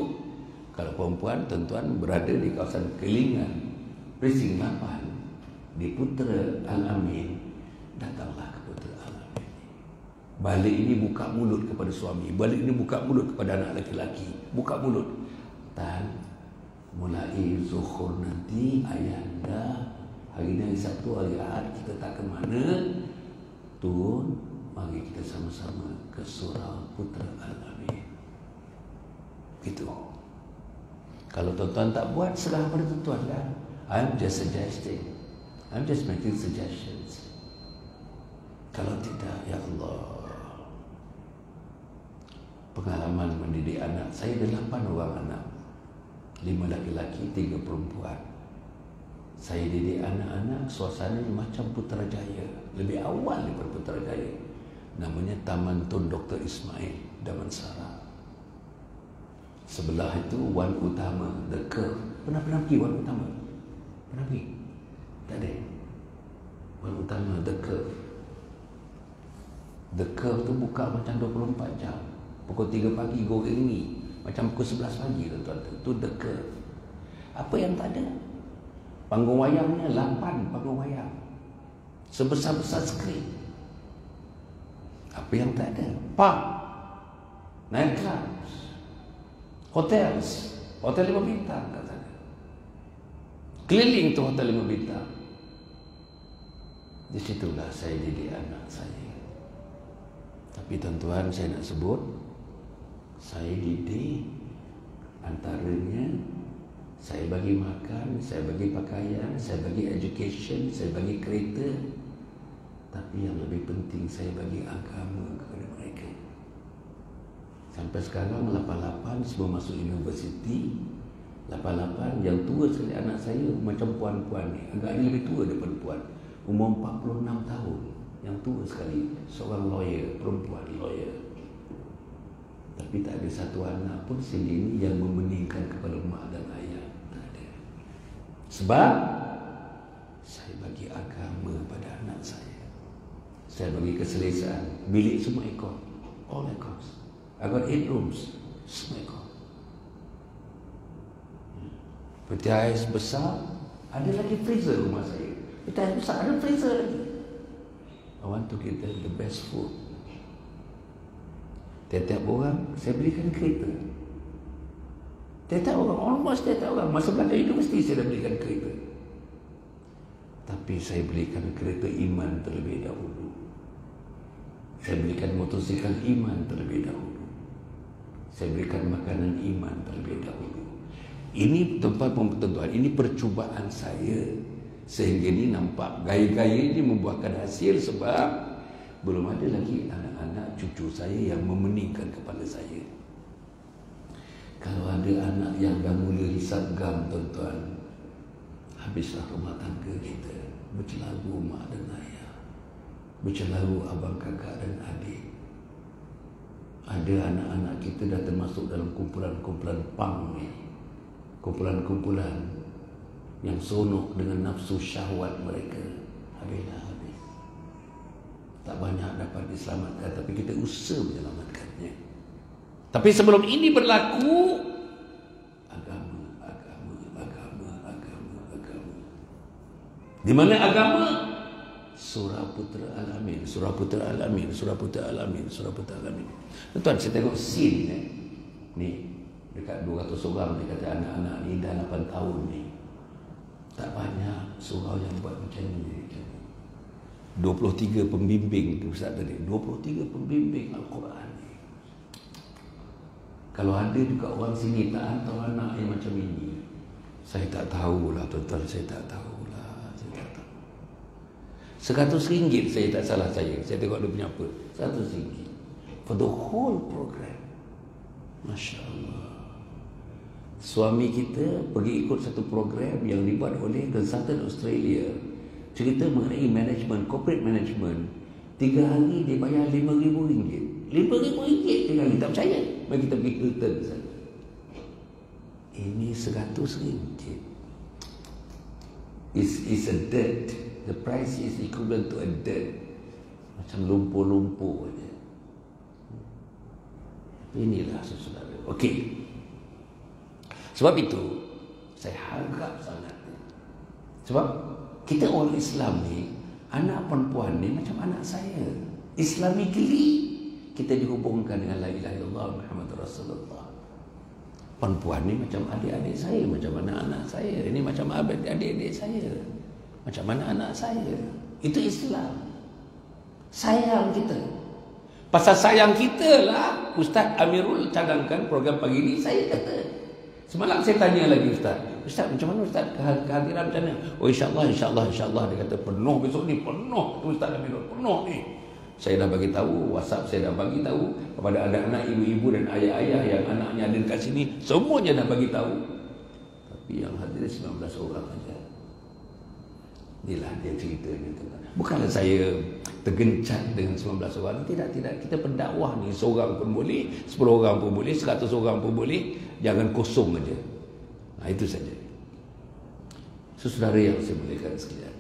Kalau perempuan, tuan-tuan berada di kawasan Kelingan, Precinct 8, di Putra Al-Amin, datanglah ke Putra Al-Amin. Balik ini buka mulut kepada suami, balik ini buka mulut kepada anak lelaki, buka mulut. Dan mulai zuhur nanti, ayahanda, hari ini hari Sabtu, hari Ahad, kita tak ke mana, turun, mari kita sama-sama ke surau Putra Al-Amin. Gitu. Kalau tuan-tuan tak buat, serah pada tuan-tuan kan. I'm just suggesting, I'm just making suggestions. Kalau tidak, ya Allah, pengalaman mendidik anak, saya ada 8 orang anak, 5 laki-laki, 3 perempuan. Saya didik anak-anak, suasananya macam Putrajaya, lebih awal daripada Putrajaya. Namanya Taman Tun Dr. Ismail, Damansara. Sebelah itu Wan Utama, The Curve. Pernah pergi Wan Utama? Pernah pergi? Tak ada. Wan Utama, The Curve. The Curve tu buka macam 24 jam. Pukul 3 pagi goreng mi, macam pukul 11 pagi tuan-tuan. Tu The Curve. Apa yang tak ada? Panggung wayangnya 8 panggung wayang, sebesar-besar skrin. Apa yang tak ada? Pub, night clubs, hotels, hotel 5 bintang katanya. Keliling tu hotel 5 bintang. Di situlah saya didik anak saya. Tapi tuan-tuan, saya nak sebut, saya didik antaranya, saya bagi makan, saya bagi pakaian, saya bagi education, saya bagi kereta. Tapi yang lebih penting, saya bagi agama kepada mereka. Sampai sekarang 88 semua masuk universiti. 88 yang tua sekali anak saya macam puan-puan ni, agak lebih tua daripada puan, umur 46 tahun, yang tua sekali, seorang lawyer, perempuan lawyer. Tapi tak ada satu anak pun sini yang memeningkan kepala mak dan ayah. Tak ada. Sebab saya bagi agama pada anak saya. Saya bagi keselesaan. Bilik semua ikut. All across. I got 8 rooms. Semua ikut. Peti ais besar. Ada lagi freezer rumah saya. Peti ais besar, ada freezer lagi. I want to give them the best food. Tiap-tiap orang saya berikan kereta. Tiap-tiap orang, almost tiap-tiap orang. Masa belajar universiti saya dah berikan kereta. Tapi saya berikan kereta iman terlebih dahulu. Saya berikan motosikal iman terlebih dahulu. Saya berikan makanan iman terlebih dahulu. Ini tempat pertentuan, ini percubaan saya. Sehingga ini nampak gaya-gaya ini membuahkan hasil sebab belum ada lagi anak-anak cucu saya yang memeningkan kepala saya. Kalau ada anak yang dah mula hisap gam, tuan-tuan, habislah rumah tangga kita. Bercelaru mak dan ayah, bercelaru abang kakak dan adik. Ada anak-anak kita dah termasuk dalam kumpulan-kumpulan pang ni, kumpulan-kumpulan yang sonok dengan nafsu syahwat mereka. Habis. Tak banyak dapat diselamatkan, tapi kita usaha menyelamatkannya. Tapi sebelum ini berlaku, agama. Di mana agama? Surah Putra Al-Amin. Tuan, saya tengok scene ni dekat 200 orang, dia kata anak-anak ni dah 8 tahun ni. Tak banyak surau yang buat macam ni. 23 pembimbing tu Ustaz tadi, 23 pembimbing Al-Quran ni. Kalau ada juga orang sini tak hantar anak yang macam ini, saya tak tahulah tuan-tuan, saya tak tahulah. RM100 saya tak salah saya tengok dia punya apa, RM100 for the whole program. Masya Allah. Suami kita pergi ikut satu program yang dibuat oleh Consultant Australia, cerita mengenai management, corporate management. 3 hari dia bayar RM5,000. RM5,000 3 hari. Tak percaya? Mari kita pergi Hilton sana. Ini RM100. It's a dirt. The price is equivalent to a dirt. Macam lumpur-lumpur aja. Inilah saudara. Okey. Sebab itu saya harap sangat. Sebab kita orang Islam ni, anak perempuan ni macam anak saya. Islamically kita dihubungkan dengan la ilaha illallah Muhammadur Rasulullah. Perempuan ni macam adik-adik saya, macam anak-anak saya. Ini macam adik-adik saya, macam anak-anak saya. Itu Islam. Sayang kita. Pasal sayang kita lah Ustaz Amirul cadangkan program pagi ni. Saya kata, semalam saya tanya lagi Ustaz, macam mana Ustaz kehadiran macam mana? Oh insyaAllah. Dia kata penuh besok ni, penuh Ustaz Amirul, penuh ni. Saya dah bagi tahu, WhatsApp saya dah bagi tahu kepada anak-anak, ibu-ibu dan ayah-ayah yang anaknya ada dekat sini, semuanya dah bagi tahu. Tapi yang hadir 19 orang saja. Inilah dia ceritanya. Bukanlah saya tergencat dengan 19 orang. Tidak. Kita pendakwah ni, seorang pun boleh, 10 orang pun boleh, 100 orang pun boleh. Jangan kosong aja. Itu saja. Saudara yang saya muliakan sekalian,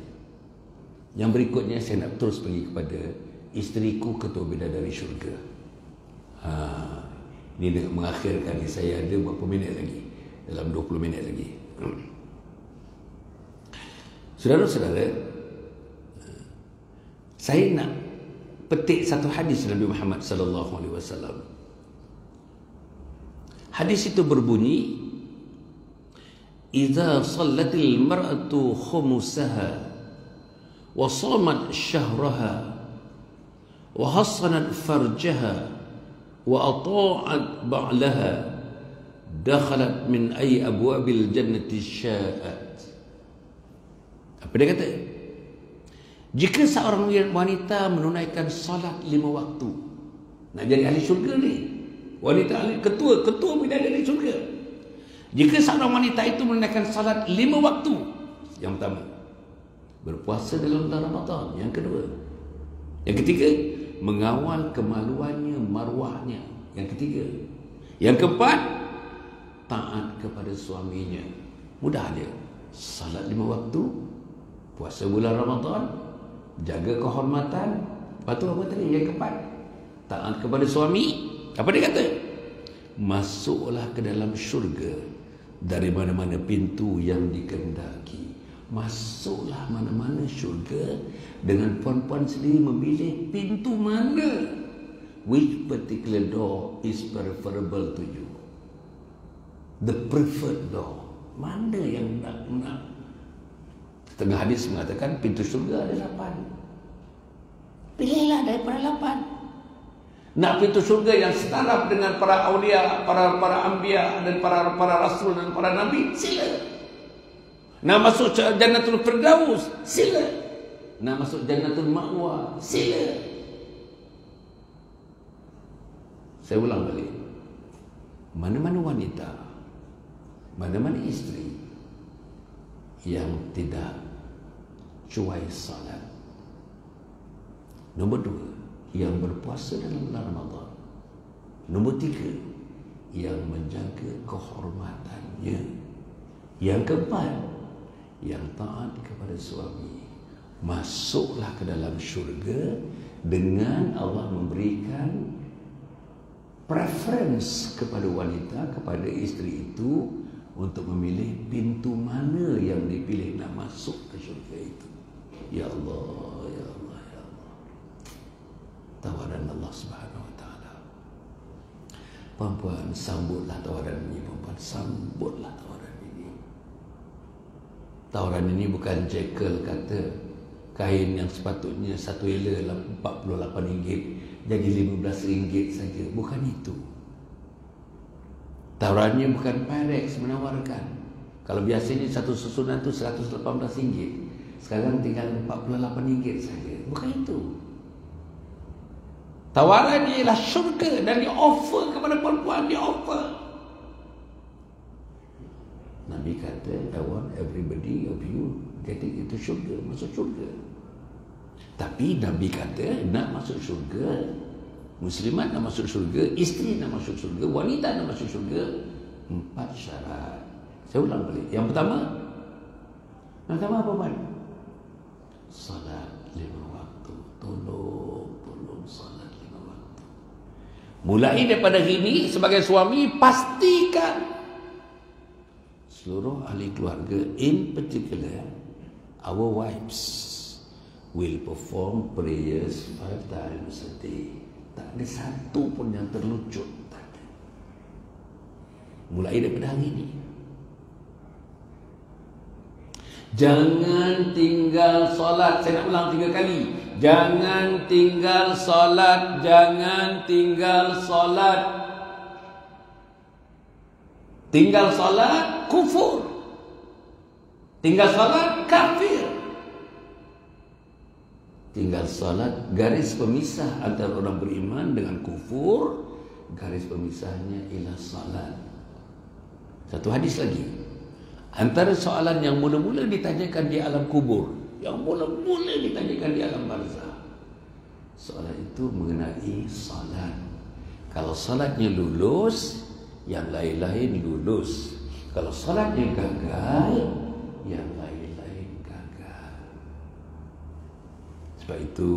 yang berikutnya saya nak terus pergi kepada isteriku ketua bidadari syurga. Ini dengan mengakhirkan ni, saya ada berapa minit lagi? Dalam 20 minit lagi. Saudara-saudara, saya nak petik satu hadis Nabi Muhammad sallallahu alaihi wasallam. Hadis itu berbunyi, "Idza shallatil mar'atu khumusaha wa shamat syahraha wa hassanat farjaha wa ata'at ba'laha dakhalat min ay abwabil jannati sya'at." Apa dia kata? Jika seorang wanita menunaikan salat 5 waktu, nak jadi ahli syurga ni, Wanita ahli ketua bidadari syurga. Jika seorang wanita itu menunaikan salat 5 waktu, yang pertama, berpuasa dalam bulan Ramadan. Yang kedua, yang ketiga, mengawal kemaluannya, marwahnya. Yang ketiga, yang keempat, taat kepada suaminya. Mudah dia. Salat 5 waktu, puasa bulan Ramadan, jaga kehormatan. Lepas tu apa tadi? Yang keempat, taat kepada suami. Apa dia kata? Masuklah ke dalam syurga dari mana-mana pintu yang dikehendaki. Masuklah mana-mana syurga dengan puan-puan sendiri memilih pintu mana, which particular door is preferable to you, the preferred door, mana yang nak. Setengah hadis mengatakan pintu syurga ada 8. Pilihlah daripada 8. Nak pintu syurga yang setaraf dengan para awliya, para anbiya dan para rasul dan para nabi, sila. Nak masuk Jannatul Firdaus, sila. Nak masuk Jannatul Ma'wa, sila. Saya ulang balik. Mana-mana wanita, mana-mana isteri yang tidak cuai salat. Nombor 2, yang berpuasa dalam bulan Ramadan. Nombor 3, yang menjaga kehormatannya. Yang keempat, yang taat kepada suami. Masuklah ke dalam syurga dengan Allah memberikan preference kepada wanita, kepada isteri itu untuk memilih pintu mana yang dipilih nak masuk ke syurga itu. Ya Allah, ya Allah, ya Allah. Tawaran Allah Subhanahu Wa Taala. Puan-puan, sambutlah tawaran ini. Puan-puan, sambutlah tawaran ini. Tawaran ini bukan Jekyll kata kain yang sepatutnya satu ela RM48 jadi RM15 saja. Bukan itu. Tawarannya bukan Pyrex menawarkan. Kalau biasanya satu susunan itu RM118, sekarang tinggal RM48 saja. Bukan itu. Tawaran dia ialah syurga dan dia offer kepada perempuan, dia offer. Nabi kata, I want everybody of you getting into syurga, masuk syurga. Tapi Nabi kata, nak masuk syurga, muslimat nak masuk syurga, isteri nak masuk syurga, wanita nak masuk syurga, 4 syarat. Saya ulang balik. Yang pertama apa Puan? Salat 5 waktu. Tolong salat. Mulai daripada hari ini sebagai suami, pastikan seluruh ahli keluarga, in particular our wives, will perform prayers 5 times a day. Tak ada satu pun yang terlucut. Tak ada. Mulai daripada hari ini. Jangan tinggal solat. Saya nak ulang 3 kali. Jangan tinggal solat. Jangan tinggal solat. Tinggal solat kufur. Tinggal solat kafir. Tinggal solat, garis pemisah antara orang beriman dengan kufur, garis pemisahnya ialah solat. Satu hadis lagi. Antara soalan yang mula-mula ditanyakan di alam kubur, yang mula-mula ditanyakan di alam barzah, soalan itu mengenai salat. Kalau salatnya lulus, yang lain-lain lulus. Kalau salatnya gagal, yang lain-lain gagal. Sebab itu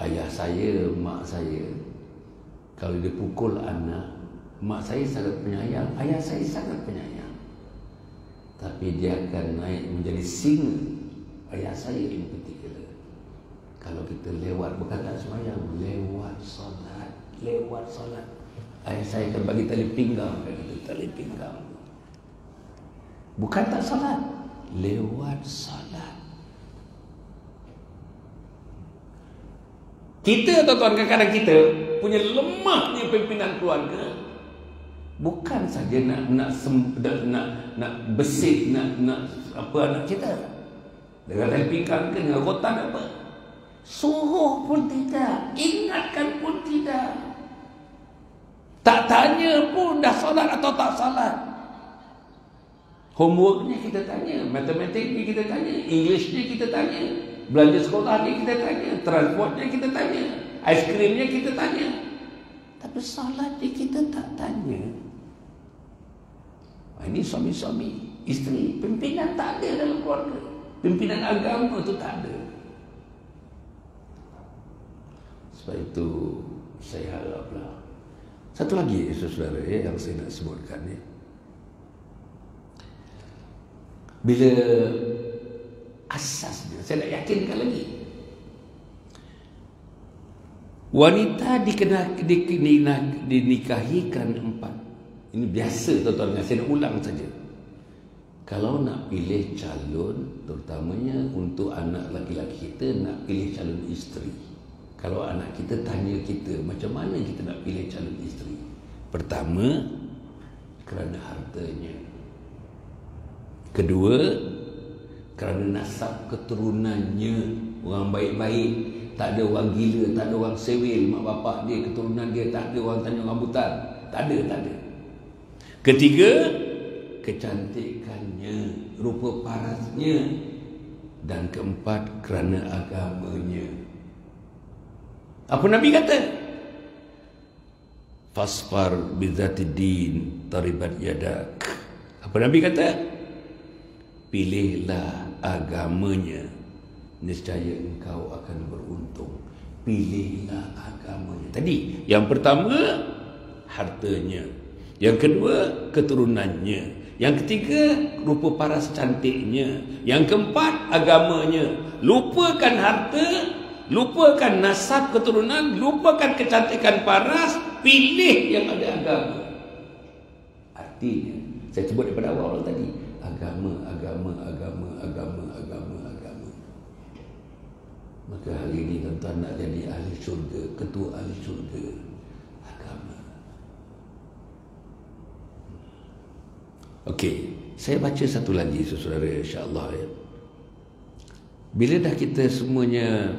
ayah saya, mak saya, kalau dia pukul anak, mak saya sangat penyayang, ayah saya sangat penyayang. Tapi dia akan naik menjadi singa. Ayah saya in particular, kalau kita lewat, bukan tak semayang, lewat solat, ayah saya akan bagi tali pinggang kat kita, tali pinggang. Bukan tak solat, lewat solat. Kita tuan-tuan, kadang-kadang kita punya lemahnya pimpinan keluarga. Bukan saja nak besit, nak apa anak kita dengan tali pinggang ke, dengan rotan apa, suruh pun tidak, ingatkan pun tidak. Tak tanya pun dah solat atau tak solat. Homeworknya kita tanya, matematiknya kita tanya, Englishnya kita tanya, belanja sekolahnya kita tanya, transportnya kita tanya, aiskrimnya kita tanya. Tapi solatnya kita tak tanya. Ini suami-suami, isteri, pimpinan tak ada dalam keluarga. Pimpinan agama tu tak ada. Sebab itu saya haraplah. Satu lagi saudara yang saya nak sebutkan ni. Bila asasnya, saya nak yakinkan lagi. Wanita dinikahikan 4. Ini biasa tuan-tuan, saya nak ulang saja. Kalau nak pilih calon, terutamanya untuk anak laki-laki kita, nak pilih calon isteri. Kalau anak kita tanya kita, macam mana kita nak pilih calon isteri? Pertama, kerana hartanya. Kedua, kerana nasab keturunannya. Orang baik-baik, tak ada orang gila, tak ada orang sewil, mak bapak dia, keturunan dia, tak ada orang tanya rambutan. Tak ada. Ketiga, kecantikannya, rupa parasnya. Dan keempat, kerana agamanya. Apa Nabi kata? Fasfar bidzatiddin taribat yadak. Apa Nabi kata? Pilihlah agamanya, nescaya engkau akan beruntung. Pilihlah agamanya. Tadi yang pertama hartanya, yang kedua keturunannya, yang ketiga rupa paras cantiknya, yang keempat agamanya. Lupakan harta, lupakan nasab keturunan, lupakan kecantikan paras, pilih yang ada agama. Artinya, saya sebut daripada awal tadi, agama. Maka hari ini tuan-tuan nak jadi ahli syurga, ketua ahli syurga, agama. Okey, saya baca satu lagi saudara, insya-Allah ya. Bila dah kita semuanya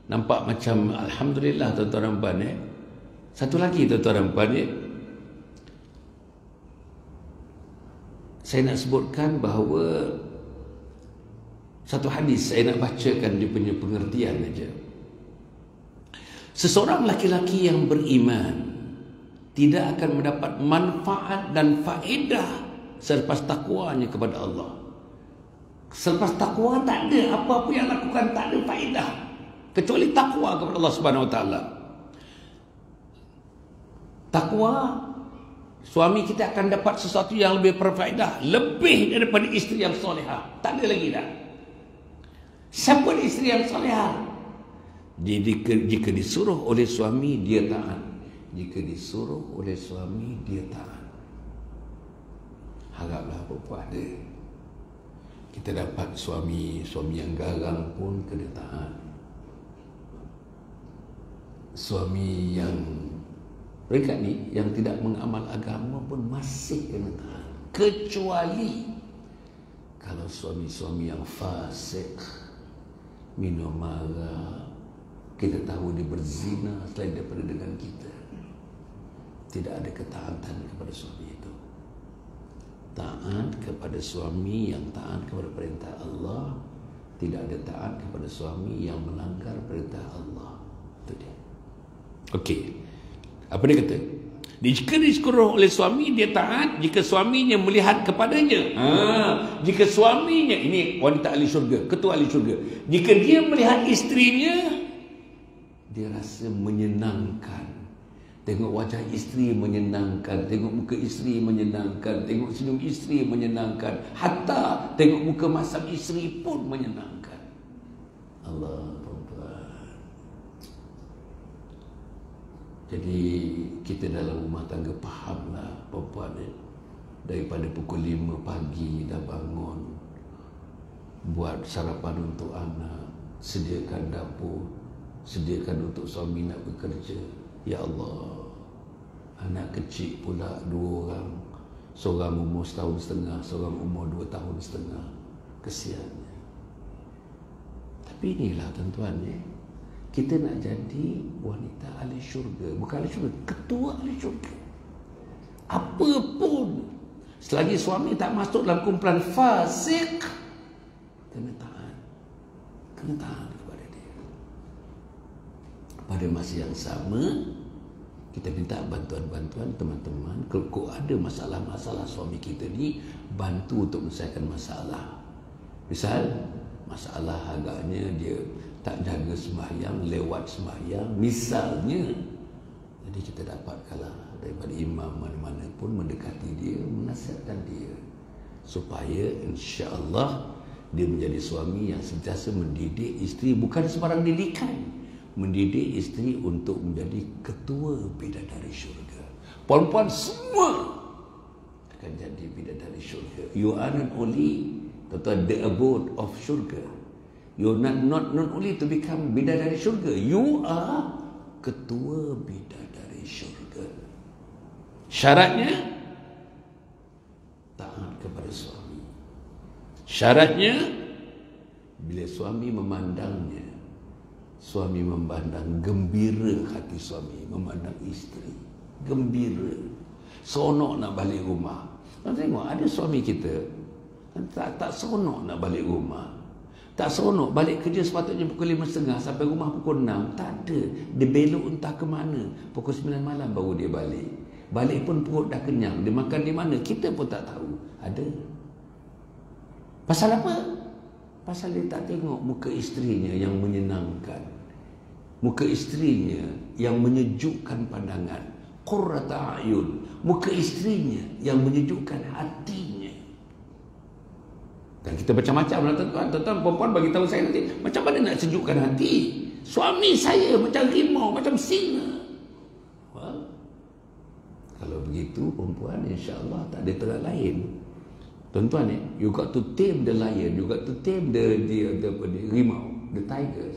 nampak macam alhamdulillah tuan-tuan dan puan ya. Satu lagi tuan-tuan dan puan ya. Saya nak sebutkan bahawa satu hadis saya nak bacakan dia punya pengertian saja. Seseorang laki-laki yang beriman tidak akan mendapat manfaat dan faedah selepas takwanya kepada Allah. Selepas takwa tak ada, apa-apa yang lakukan tak ada faedah kecuali takwa kepada Allah Subhanahu Wa Taala. Takwa, suami kita akan dapat sesuatu yang lebih berfaedah, lebih daripada isteri yang solehah. Tak ada lagi dah. Siapa isteri yang solehah? Jika disuruh oleh suami dia taat. Jika disuruh oleh suami dia taat. Haraplah apa-apa ada. Kita dapat suami yang garang pun kena taat. Suami yang mereka ni yang tidak mengamal agama pun masih kena taat. Kecuali kalau suami-suami yang fasik, minum arak, kita tahu dia berzina selain daripada dengan kita, tidak ada ketaatan kepada suami itu. Taat kepada suami yang taat kepada perintah Allah, tidak ada taat kepada suami yang melanggar perintah Allah. Itu dia. Okey. Apa dia kata? Jika disuruh oleh suami dia taat, jika suaminya melihat kepadanya. Jika suaminya, ini wanita ahli syurga, ketua ahli syurga. Jika dia melihat isterinya, dia rasa menyenangkan. Tengok wajah isteri menyenangkan, tengok muka isteri menyenangkan, tengok senyum isteri menyenangkan, hatta tengok muka masam isteri pun menyenangkan. Allah Akbar. Jadi kita dalam rumah tangga fahamlah perempuan ni, daripada pukul 5 pagi dah bangun, buat sarapan untuk anak, sediakan dapur, sediakan untuk suami nak bekerja. Ya Allah, anak kecil pula 2 orang, seorang umur 1.5 tahun, seorang umur 2 tahun setengah. Kesiannya. Tapi inilah tuan-tuan ya, Kita nak jadi wanita ahli syurga. Bukan ahli syurga, ketua ahli syurga. Apa pun, selagi suami tak masuk dalam kumpulan fasik, kena taat. Kena taat kepada dia. Pada masa yang sama, kita minta bantuan-bantuan teman-teman. Kalau ada masalah-masalah suami kita ni, bantu untuk menyelesaikan masalah. Misal, masalah agaknya dia tak jaga sembahyang, lewat sembahyang misalnya. Jadi kita dapatkanlah daripada imam mana-mana pun mendekati dia, menasihatkan dia, supaya insya-Allah dia menjadi suami yang sentiasa mendidik isteri, bukan sembarang didikan, mendidik isteri untuk menjadi ketua bidadari syurga. Puan-puan semua akan jadi bidadari syurga. You are not only the abode of syurga. You are not only to become bidadari syurga, you are ketua bidadari syurga. Syaratnya taat kepada suami. Syaratnya bila suami memandangnya, suami memandang gembira, hati suami memandang isteri gembira, seronok nak balik rumah. Tengok ada suami kita tak seronok nak balik rumah, tak seronok balik kerja sepatutnya pukul 5.30 sampai rumah pukul 6. Tak ada, dia belok entah ke mana, pukul 9 malam baru dia balik. Balik pun perut dah kenyang, dia makan di mana kita pun tak tahu. Ada. Pasal apa? Pasal dia tak tengok muka isterinya yang menyenangkan, muka isterinya yang menyejukkan pandangan, qurrata ayun, muka isterinya yang menyejukkan hatinya. Dan kita macam-macam lah tuan-tuan, perempuan bagi tahu saya nanti, macam mana nak sejukkan hati suami saya macam rimau, macam singa. Kalau begitu perempuan, insya-Allah tak ada terang lain. Tuan-tuan, you got to tame the lion, you got to tame the rimau, the tigers.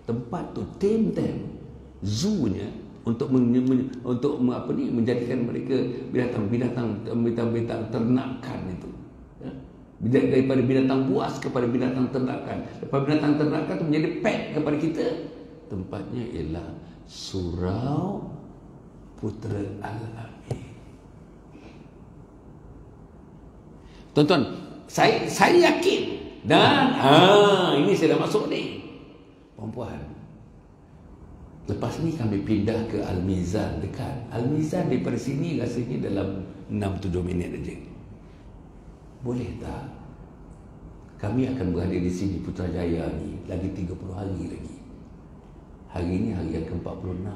Tempat to tame them, zoo-nya untuk menjadikan mereka binatang ternakan itu. Daripada binatang buas kepada binatang ternakan, daripada binatang ternakan itu menjadi pet kepada kita. Tempatnya ialah surau Putra Al-Amin. Tuan-tuan, saya yakin, dan ini saya dah masuk ni. Perempuan, lepas ni kami pindah ke Al-Mizan dekat. Al-Mizan daripada sini rasanya dalam 6-7 minit aja. Boleh tak? Kami akan berada di sini Putrajaya ni lagi 30 hari lagi. Hari ni hari yang ke-46.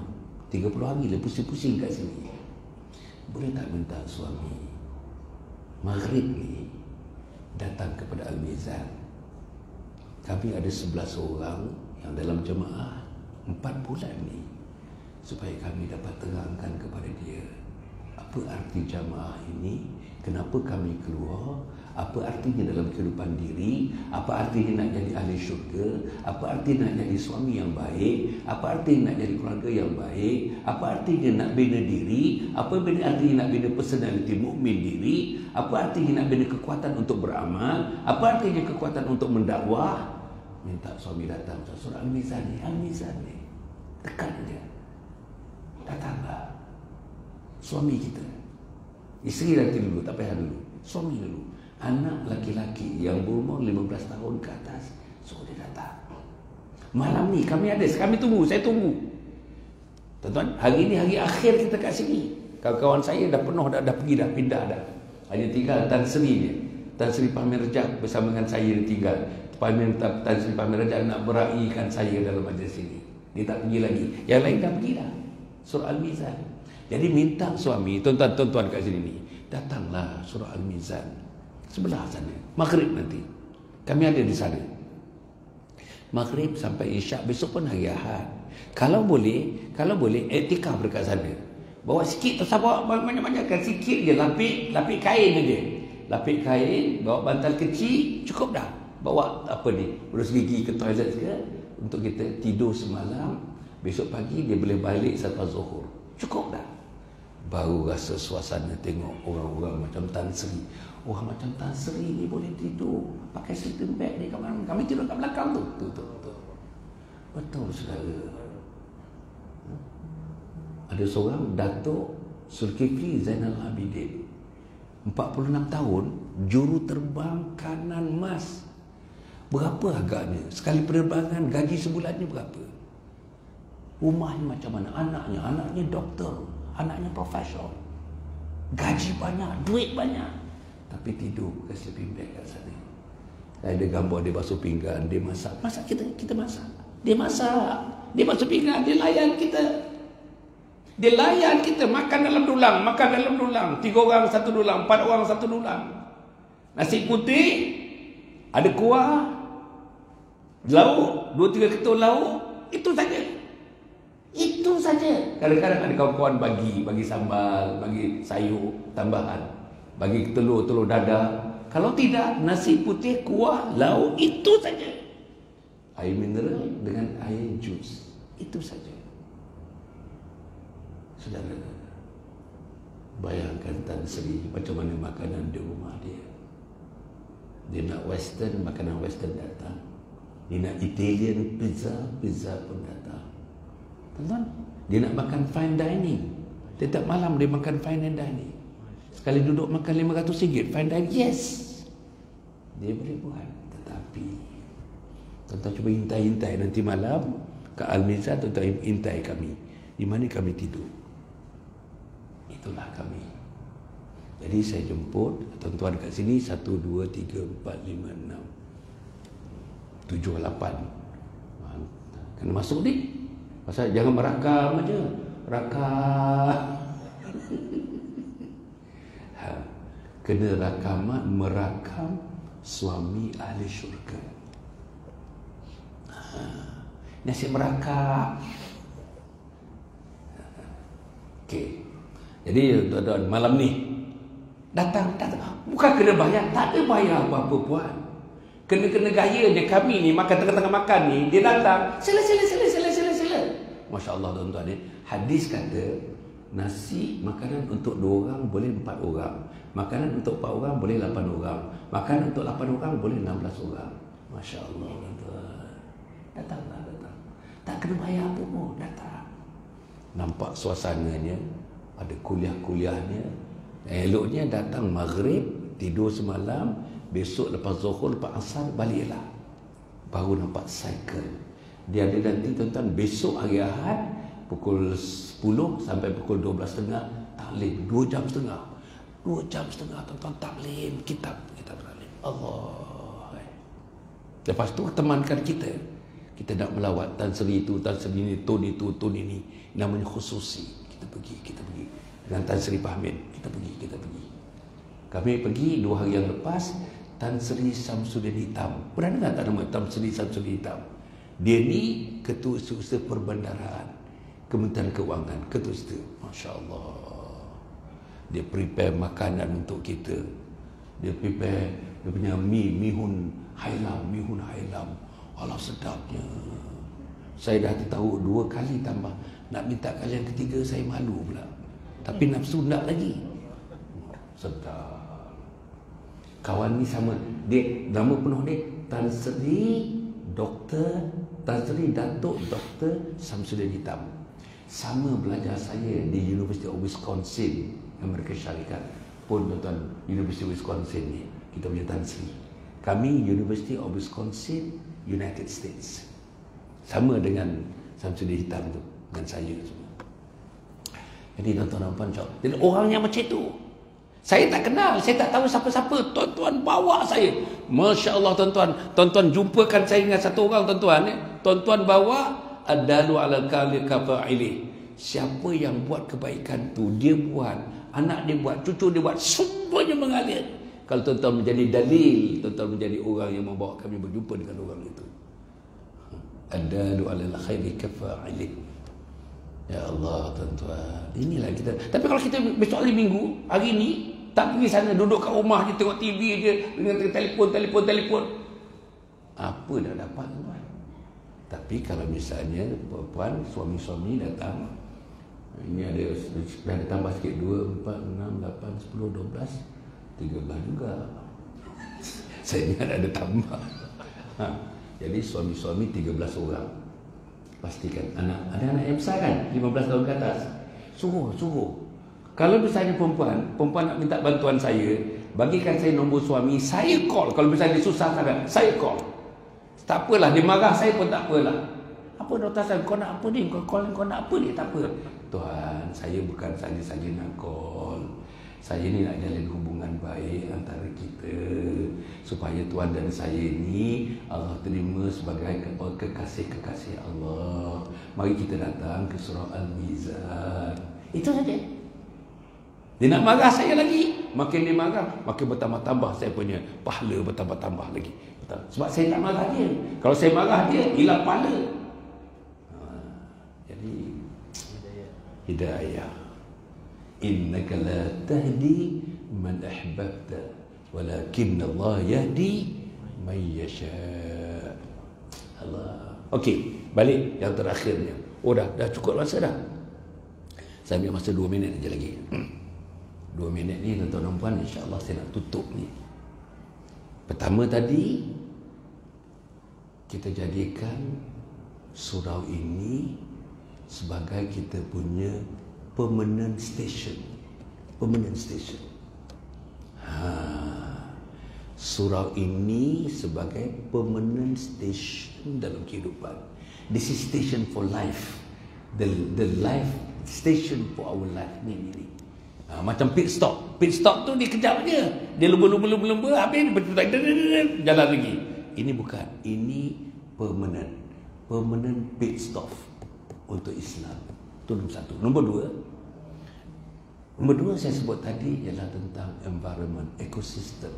30 hari lah pusing-pusing kat sini. Boleh tak minta suami Maghrib ni datang kepada Al-Mizan? Kami ada 11 orang yang dalam jemaah 4 bulan ni, supaya kami dapat terangkan kepada dia apa arti jemaah ini, kenapa kami keluar, apa artinya dalam kehidupan diri, apa artinya nak jadi ahli syurga, apa artinya nak jadi suami yang baik, apa artinya nak jadi keluarga yang baik, apa artinya nak bina diri, apa artinya nak bina personality mukmin diri, apa artinya nak bina kekuatan untuk beramal, apa artinya kekuatan untuk mendakwah. Minta suami datang. Surah Al-Mizan ni dekat dia. Datanglah suami kita. Isteri nanti dulu, tak payah dulu. Suami dulu. Anak laki-laki yang berumur 15 tahun ke atas, suruh dia datang. Malam ni kami ada, kami tunggu, saya tunggu. Tuan-tuan, hari ni hari akhir kita kat sini. Kawan-kawan saya dah penuh, dah pergi, dah pindah dah. Hanya tinggal Tan Sri ni. Tan Sri Pamir Rajab bersama dengan saya tinggal. Tan Sri Pamir Rajab nak meraihkan saya dalam majlis ini. Dia tak pergi lagi. Yang lain dah pergi dah. Surah Al-Mizan. Jadi minta suami, tuan-tuan kat sini ni, datanglah Surah Al-Mizan. Sebelah sana. Maghrib nanti. Kami ada di sana. Maghrib sampai Isyak. Besok pun hari Ahad. Kalau boleh etikaf dekat sana. Bawa sikit, tak bawa banyak-banyak kan, sikit je, lapik kain aja. Lapik kain, bawa bantal kecil, cukup dah. Bawa berus gigi ke toilet ke, untuk kita tidur semalam. Besok pagi dia boleh balik selepas Zuhur. Cukup dah. Baru rasa suasana tengok orang-orang macam Tan Sri. Orang macam Tan Sri ni boleh tidur pakai sleeping bag ni. Kami tidur kat belakang tu. Betul saudara. Ada seorang Datuk Zulkifli Zainal Abidin, 46 tahun, juru terbang kanan mas. Berapa harganya? Sekali penerbangan, gaji sebulannya berapa? Rumahnya macam mana? Anaknya doktor, anaknya profesor. Gaji banyak, duit banyak, tapi tidur ke sleeping bag kat sana. Ada gambar dia basuh pinggan, dia masak. Kita masak. Dia masak. Dia basuh pinggan, dia layan kita. Dia layan kita, makan dalam dulang. 3 orang 1 dulang, 4 orang 1 dulang. Nasi putih, ada kuah, lauk, 2-3 ketul lauk, itu saja. Itu saja. Kadang-kadang ada kawan-kawan bagi sambal, bagi sayur tambahan, bagi telur dadah. Kalau tidak, nasi putih, kuah, lauk, itu saja. Air mineral dengan air jus, itu saja. Saudara, bayangkan Tan Sri macam mana makanan di rumah dia. Dia nak western, makanan western datang. Dia nak Italian, pizza pun datang. Tuan-tuan, dia nak makan fine dining. Setiap malam dia makan fine dining. Sekali duduk makan RM500 fine dining, yes, dia boleh buat. Tetapi tuan-tuan cuba hintai nanti malam ke Al-Mizan, tuan-tuan hintai kami. Di mana kami tidur? Itulah kami. Jadi saya jemput tuan-tuan kat sini 1, 2, 3, 4, 5, 6, 7, 8. Kena masuk ni. Pasal jangan merakam aja. Rakam. Kena rakaman, merakam suami ahli syurga. Nasi merakam. Okey. Jadi tuan-tuan, malam ni datang. Bukan kena bayar, tak ada bayar apa-apa puan. Kena gaya je kami ni makan tengah-tengah makan ni, dia datang, sila. Masya-Allah tuan-tuan ni. Hadis kata nasi makanan untuk 2 orang boleh 4 orang. Makanan untuk 4 orang boleh 8 orang. Makanan untuk 8 orang boleh 16 orang. Masya-Allah tuan-tuan. Datanglah. Tak kena bayar apa pun, datang. Nampak suasananya, ada kuliah-kuliahnya. Eloknya datang maghrib, tidur semalam, besok lepas zuhur, lepas asar, baliklah. Baru nampak cycle. Dia ada nanti tuan-tuan, besok hari Ahad, pukul 10 sampai pukul 12.30, taklim, 2 jam setengah. 2 jam setengah tuan-tuan, taklim, kitab taklim. Allah. Lepas tu temankan kita. Kita nak melawat Tan Sri itu, Tan Sri ini, tun itu, tun ini. Namanya khususi. Kita pergi. Dengan Tan Sri Fahmin, kita pergi. Kami pergi 2 hari yang lepas, Tan Sri Samsudin Hitam. Pernah dengar tak nama Tan Sri Samsudin Hitam? Dia ni Ketua Usaha Perbendaraan Kementerian Keuangan, Ketua Usaha. Masya Allah. Dia prepare makanan untuk kita. Dia prepare dia punya mihun hailam. Allah sedapnya. Saya dah tahu 2 kali tambah. Nak minta kali yang ketiga saya malu pula. Tapi nafsu nak lagi. Sedap. Kawan ni sama. Dia nama penuh dia Tan Sri Datuk Dr. Samsudin Hitam. Sama belajar saya di University of Wisconsin, Amerika Syarikat. Pun tuan-tuan, University of Wisconsin ni kita punya Tan Sri. Kami University of Wisconsin, United States. Sama dengan Samsudin Hitam tu, dengan saya semua. Jadi tuan-tuan nampak cak. Jadi orangnya macam tu. Saya tak kenal, saya tak tahu siapa-siapa. Tuan-tuan bawa saya. Masya Allah tuan-tuan. Tuan-tuan jumpakan saya dengan satu orang tuan-tuan. Tuan-tuan bawa adalu ala kali kafa'ili. Siapa yang buat kebaikan tu, dia buat. Anak dia buat, cucu dia buat. Semuanya mengalir. Kalau tuan-tuan menjadi dalil, tuan-tuan menjadi orang yang membawa kami berjumpa dengan orang itu. Adalu ala khairi kafa'ili. Ya Allah tuan-tuan. Inilah kita. Tapi kalau kita besok hari Minggu, hari ni tak pergi sana, duduk kat rumah je, tengok TV je, dengan telefon. Apa dah dapat tuan? Tapi kalau misalnya perempuan, suami-suami datang, ini ada dah tambah sikit, 2, 4, 6, 8, 10, 12, 13 juga. Saya ingat ada tambah. Jadi suami-suami 13 orang. Pastikan ada anak yang besar kan, 15 tahun ke atas. Suruh. Kalau misalnya perempuan nak minta bantuan saya, bagikan saya nombor suami, saya call. Kalau misalnya dia susah sangat, saya call. Tak apalah, dia marah saya pun tak apalah. Apa Dr. Hassan, kau nak apa ni? Kau nak apa ni? Tak apa. Tuan, saya bukan saja nak call. Saya ni nak jalin hubungan baik antara kita, supaya tuan dan saya ni Allah terima sebagai kekasih-kekasih Allah. Mari kita datang ke surau Al-Mizan. Itu saja. Dia nak marah saya lagi, makin dia marah, makin bertambah-tambah saya punya pahala, bertambah-tambah lagi. Sebab saya tak marah dia. Kalau saya marah dia, hilang pahala. Jadi hidayah. Innaka la tahdi man ahbabta, walakin Allah yahdi man yasha. Allah. Okey, balik yang terakhirnya. Oh dah cukup masa dah. Saya ambil masa 2 minit aja lagi. 2 minit ni tuan-tuan dan puan, insya-Allah saya nak tutup ni. Pertama tadi, kita jadikan surau ini sebagai kita punya permanent station. Surau ini sebagai permanent station dalam kehidupan. This is station for life. The life station for our life ni. Macam pit stop tu dia kejap je, dia lumba habis jalan lagi. Ini bukan, ini permanent pit stop untuk Islam. Itu nombor 1. Nombor dua saya sebut tadi ialah tentang environment, ecosystem.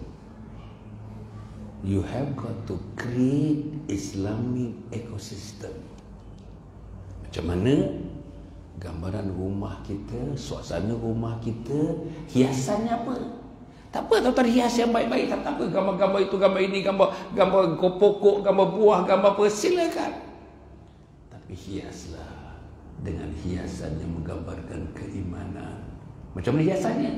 You have got to create Islamic ecosystem. Macam mana gambaran rumah kita, suasana rumah kita, hiasannya apa? Tak apa, tuan-tuan, hias yang baik-baik, tak apa. Gambar-gambar itu, gambar ini, gambar pokok, gambar buah, gambar apa, silakan. Tapi hiaslah dengan hiasan yang menggambarkan keimanan. Macam mana hiasannya?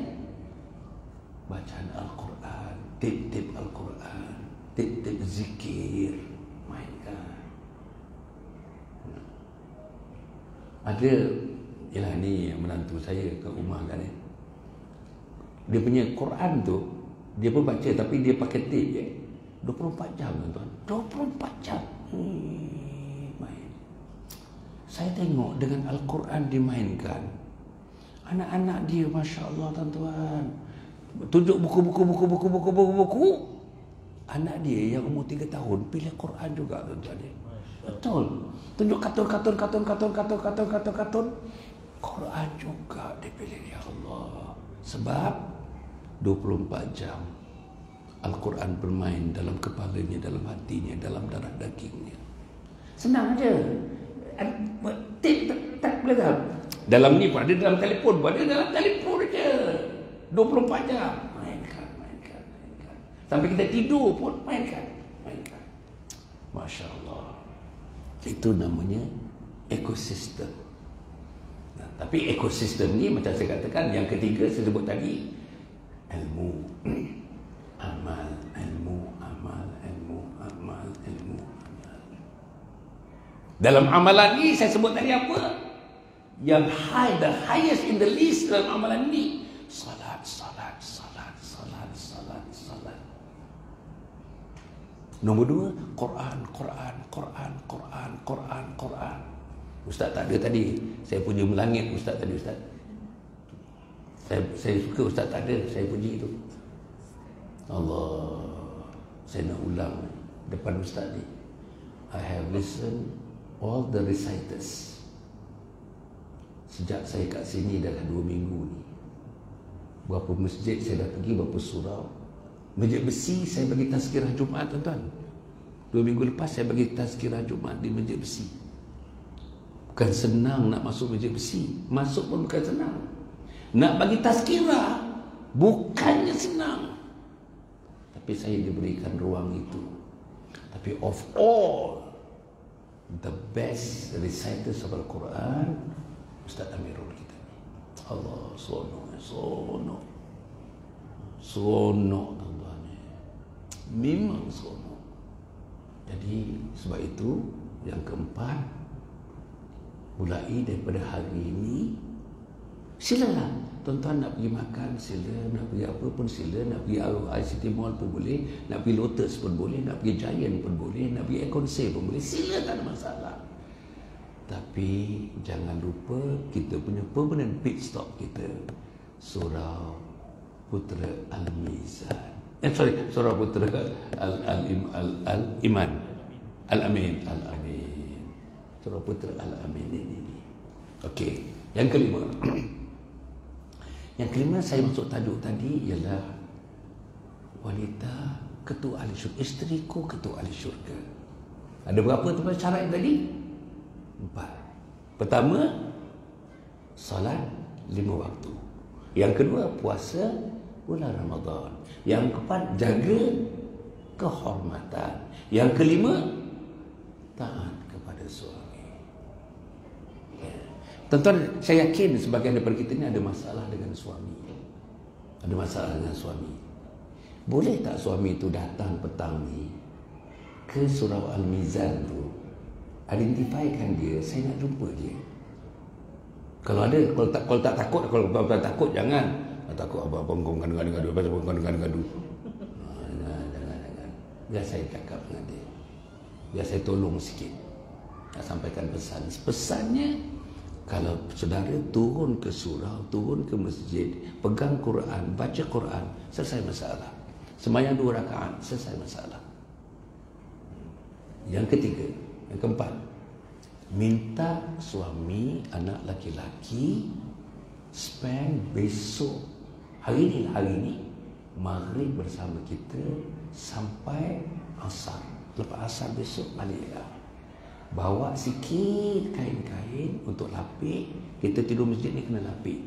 Bacaan Al-Quran, tip-tip Al-Quran, tip-tip zikir, mainkan. Ada, ialah ni yang menantu saya ke rumah kan, dia punya Quran tu dia pun baca, tapi dia pakai tip je. 24 jam tuan-tuan, 24 jam main. Saya tengok dengan Al-Quran dimainkan, anak-anak dia Masya Allah tuan-tuan, tunjuk buku. Anak dia yang umur 3 tahun pilih Quran juga tuan-tuan dia. Betul. Tunjuk kartun Quran juga dia pilih, ya Allah. Sebab 24 jam Al-Quran bermain dalam kepalanya, dalam hatinya, dalam darah dagingnya. Senang aja. Tak boleh tak? Dalam ni pun ada, dalam telefon pun ada, dalam telefon aja. 24 jam mainkan. Sampai kita tidur pun mainkan. Masya Allah. Itu namanya ekosistem. Nah, tapi ekosistem ni macam saya katakan, yang ketiga saya sebut tadi, ilmu, amal. Dalam amalan ni saya sebut tadi apa? Yang the highest in the list dalam amalan ni, salat. Nombor 2, Quran. Ustaz tak ada tadi. Saya puji melangit Ustaz tadi, Ustaz. Saya suka Ustaz tak ada, saya puji itu. Allah, saya nak ulang depan Ustaz ni. I have listened all the reciters. Sejak saya kat sini dah 2 minggu ni. Berapa masjid saya dah pergi, berapa surau. Masjid Besi saya bagi tazkirah Jumaat tuan-tuan. 2 minggu lepas saya bagi tazkirah Jumaat di Masjid Besi. Bukan senang nak masuk Masjid Besi. Masuk pun bukan senang. Nak bagi tazkirah bukannya senang. Tapi saya diberikan ruang itu. Tapi of all the best reciters of Al-Quran, Ustaz Amirul kita ni. Allah, Seronok tuan-tuan. Memang seronok. Jadi sebab itu yang keempat, mulai daripada hari ini Silalah. Tuan-tuan nak pergi makan, sila. Nak pergi apa pun sila. Nak pergi ICT Mall pun boleh. Nak pergi Lotus pun boleh. Nak pergi Giant pun boleh. Nak pergi Econsay pun boleh. Sila, tak ada masalah. Tapi jangan lupa kita punya permanent pit stop kita, Surau Putera Al-Mizan. Surau Putera Al-Iman. Al-Amin. Surau Putera Al-Amin ini. Okey. Yang kelima. Yang kelima saya masuk tajuk tadi ialah wanita ketua ahli syurga, isteriku ketua ahli syurga. Ada berapa tu syarat tadi? 4. Pertama, salat 5 waktu. Yang kedua, puasa bulan Ramadan. Yang keempat, jaga kehormatan. Yang kelima, taat kepada suami. Tuan-tuan, saya yakin sebagian daripada kita ni ada masalah dengan suami. Ada masalah dengan suami. Boleh tak suami tu datang petang ni ke Surau Al-Mizan tu, identifikan dia, saya nak jumpa dia. Kalau ada, kalau tak takut, kalau takut jangan. Takut abang kau gaduh-gaduh, jangan. Biar saya cakap dengan dia. Biar saya tolong sikit. Nak sampaikan pesan. Pesannya, kalau saudara turun ke surau, turun ke masjid, pegang Quran, baca Quran, selesai masalah. Sembahyang 2 rakaat, selesai masalah. Yang ketiga, yang keempat, minta suami anak laki-laki spend besok hari ini maghrib bersama kita sampai asar. Lepas asar besok baliklah. Bawa sikit kain-kain untuk lapik. Kita tidur masjid ni kena lapik.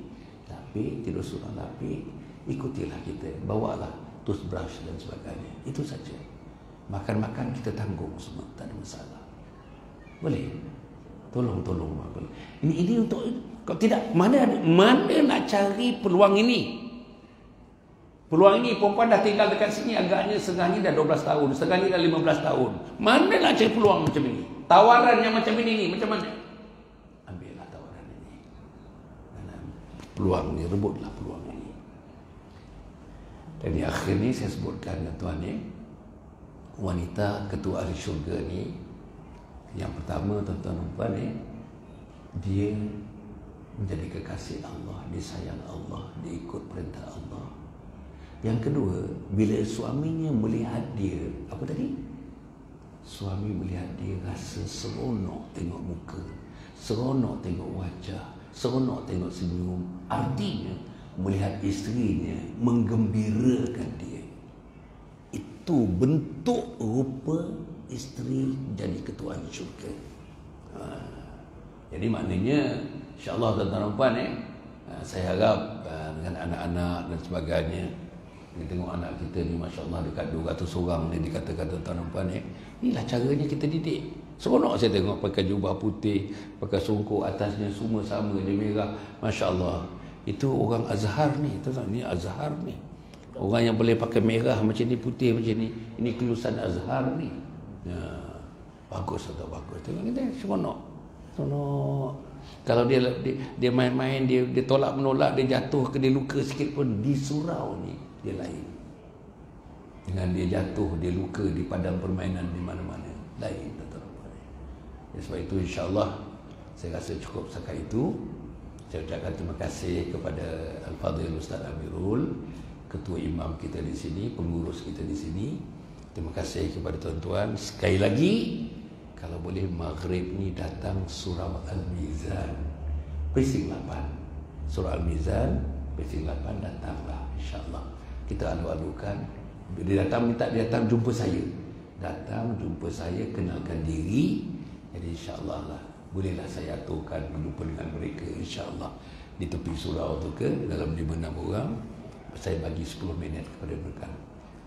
Lapik, tidur surau lapik. Ikutilah kita. Bawalah toothbrush dan sebagainya. Itu saja. Makan-makan kita tanggung semua. Tak ada masalah. Boleh? Tolong. Ini untuk, kalau tidak, mana nak cari peluang ini? Peluang ini, perempuan dah tinggal dekat sini agaknya setengah ni dah 12 tahun, setengah ni dah 15 tahun. Mana nak cari peluang macam ini? Tawaran yang macam ini macam mana? Ambillah tawaran ini. Peluang ni, rebutlah peluang ini. Dan di akhir ni saya sebutkan tuan ni, wanita ketua ahli syurga ni, yang pertama tuan-tuan dan puan ni, dia menjadi kekasih Allah, disayang Allah, dia ikut perintah Allah. Yang kedua, bila suaminya melihat dia, apa tadi? Suami melihat dia rasa seronok tengok muka, seronok tengok wajah, seronok tengok senyum. Artinya melihat isterinya menggembirakan dia. Itu bentuk rupa isteri jadi ketua syurga. Jadi maknanya insya-Allah tuan-tuan dan puan saya harap dengan anak-anak dan sebagainya, kita tengok anak kita ni masya-Allah dekat 200 orang ni, dikatakan tuan-tuan dan puan inilah caranya kita didik. Seronok saya tengok pakai jubah putih, pakai songkok atasnya semua sama dia merah. Masya-Allah. Itu orang Azhar ni, tuan-tuan, ni Azhar ni. Orang yang boleh pakai merah macam ni, putih macam ni, ini kelulusan Azhar ni. Ya, bagus atau bagus. Tengok kita seronok. Seronok. Kalau dia main-main, dia tolak menolak, dia jatuh ke dia luka sikit pun, di surau ni dia lain. Dengan dia jatuh, dia luka di padang permainan di mana-mana, lain. Sebab itu insya-Allah saya rasa cukup setakat itu. Saya ucapkan terima kasih kepada Al-Fadhil Ustaz Amirul, ketua imam kita di sini, pengurus kita di sini. Terima kasih kepada tuan-tuan. Sekali lagi, kalau boleh maghrib ni datang Surau Al-Mizan Precinct 8. Surau Al-Mizan Precinct 8 datanglah insya-Allah. Kita alu-alukan. Dia datang, minta dia datang jumpa saya. Datang jumpa saya, kenalkan diri. Jadi insya-Allah lah, bolehlah saya aturkan berjumpa dengan mereka insya-Allah di tepi surau tu ke dalam 5-6 orang. Saya bagi 10 minit kepada mereka.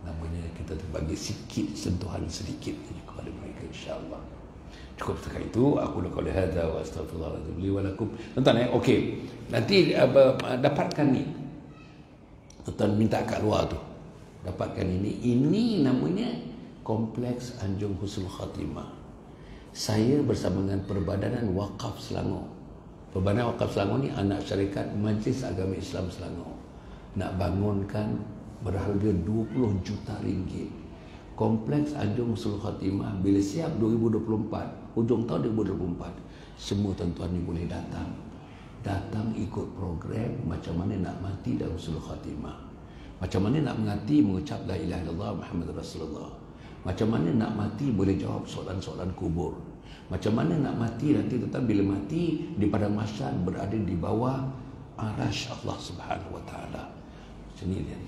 Namanya kita terbagi sikit, sentuhan sedikit kepada mereka insya-Allah. Cukup setakat itu. Aku qauli hadza wa astaghfirullah li wa lakum. Tuan-tuan okey. Nanti dapatkan ni. Tuan minta kat luar tu. Dapatkan ini. Ini namanya Kompleks Anjung Husnul Khatimah. Saya bersama dengan Perbadanan Wakaf Selangor, Perbanan Wakaf Selangor ni anak syarikat Majlis Agama Islam Selangor. Nak bangunkan berharga 20 juta ringgit. Kompleks Anjung Husnul Khatimah bila siap 2024, hujung tahun 2024, semua tuan-tuan ni boleh datang. Datang ikut program macam mana nak mati dalam Husnul Khatimah. Macam mana nak mati mengucap la ilaha illallah Muhammad Rasulullah. Macam mana nak mati boleh jawab soalan-soalan kubur. Macam mana nak mati nanti tetap bila mati di padang mahsyar berada di bawah arasy Allah Subhanahu wa taala. Macam ni dia.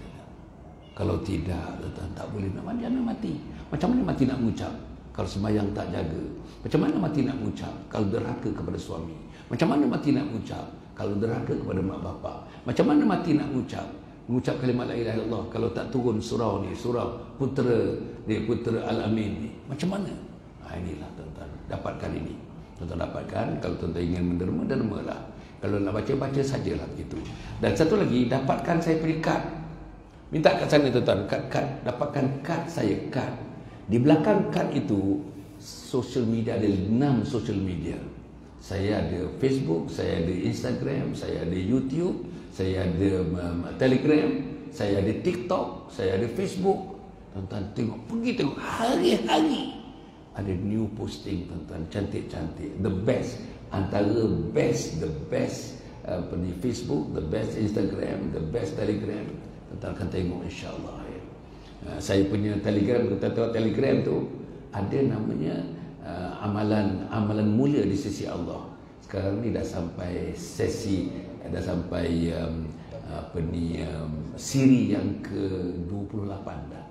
Kalau tidak, tak boleh nak mati, jangan mati. Macam mana mati nak mengucap kalau sembahyang tak jaga? Macam mana mati nak mengucap kalau derhaka kepada suami? Macam mana mati nak mengucap kalau derhaka kepada mak bapak? Macam mana mati nak mengucap kalimat la ilaha illallah kalau tak turun surau ni, surau Putera Al-Amin ni? Macam mana? Inilah tuan-tuan, dapatkan ini. Tuan-tuan dapatkan, kalau tuan-tuan ingin menderma, dermalah. Kalau nak baca sajalah begitu. Dan satu lagi, dapatkan saya punya kad. Minta kat sana tuan-tuan, kad. Dapatkan kad saya, kad. Di belakang kad itu, social media, ada 6 social media. Saya ada Facebook, saya ada Instagram, saya ada YouTube, saya ada Telegram, saya ada TikTok, saya ada Facebook. Tuan-tuan pergi tengok hari-hari. Ada new posting tuan-tuan, cantik-cantik. The best, antara the best di Facebook, the best Instagram, the best Telegram. Tuan-tuan akan tengok insya-Allah. Saya punya Telegram, tuan-tuan Telegram tu ada namanya amalan mulia di sisi Allah. Sekarang ni dah sampai sesi, dah sampai siri yang ke-28 dah.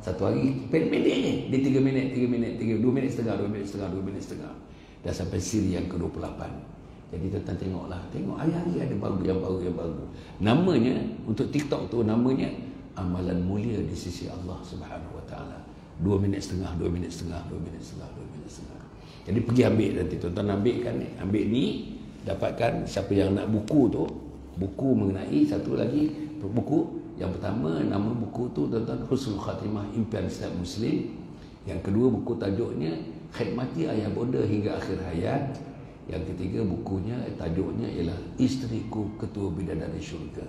Satu hari pendek je, dia 2 minit setengah. Dah sampai siri yang ke-28. Jadi tuan-tuan tengoklah, tengok hari-hari ada yang baru. Namanya untuk TikTok tu namanya amalan mulia di sisi Allah Subhanahu wa taala. 2 minit setengah. Jadi pergi ambil nanti tuan-tuan ambil ni, dapatkan siapa yang nak buku tu, buku mengenai satu lagi buku. Yang pertama, nama buku tu tuan-tuan Husnul Khatimah Impian Setiap Muslim. Yang kedua, buku tajuknya Khidmati Ayah Bonda Hingga Akhir Hayat. Yang ketiga, bukunya tajuknya ialah Isteriku Ketua Bidadari Syurga.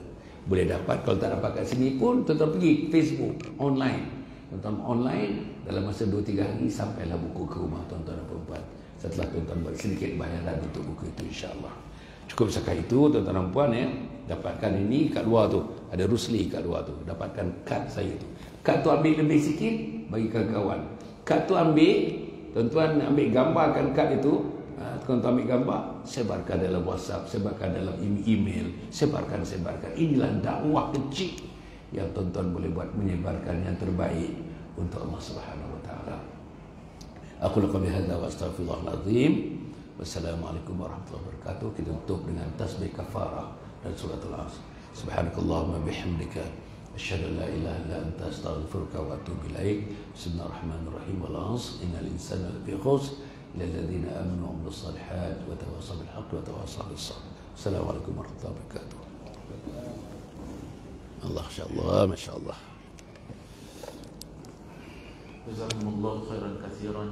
Boleh dapat, kalau tak dapat kat sini pun tuan-tuan pergi Facebook online. Tuan-tuan online dalam masa 2-3 hari sampailah buku ke rumah tuan-tuan dan puan-puan. Setelah tuan-tuan buat sedikit bayaran untuk buku itu insya-Allah. Cukup sekali itu tuan-tuan dan puan ya. Dapatkan ini kat luar tu, ada Rusli kat luar tu. Dapatkan kad saya tu. Kad tu ambil lebih sikit, bagi kawan-kawan. Kad tu ambil, tuan-tuan ambil gambarkan kad itu. Tuan-tuan ambil gambar, sebarkan dalam WhatsApp, sebarkan dalam email, sebarkan. Inilah dakwah kecil yang tuan-tuan boleh buat, menyebarkan yang terbaik untuk Allah Subhanahu wa taala. Aku lakukan bihadza wa astaghfirullahal azim. Wassalamualaikum warahmatullahi wabarakatuh. Kita tutup dengan tasbih kafarah dan suratul Asr. Subhanakallahumma bihamdika asyhadu an la ilaha illa anta astaghfiruka wa atubu ilaik. Bismillahirrahmanirrahim. Wal 'asr innal insana lafi khusr illa alladziina aamanu wa 'amilus shalihaat wa tawassaw bil haqqi wa tawassaw bis sabr. Assalamualaikum warahmatullahi wabarakatuh. Allah masyaallah, masyaallah. Jazakumullahu khairan katsiran.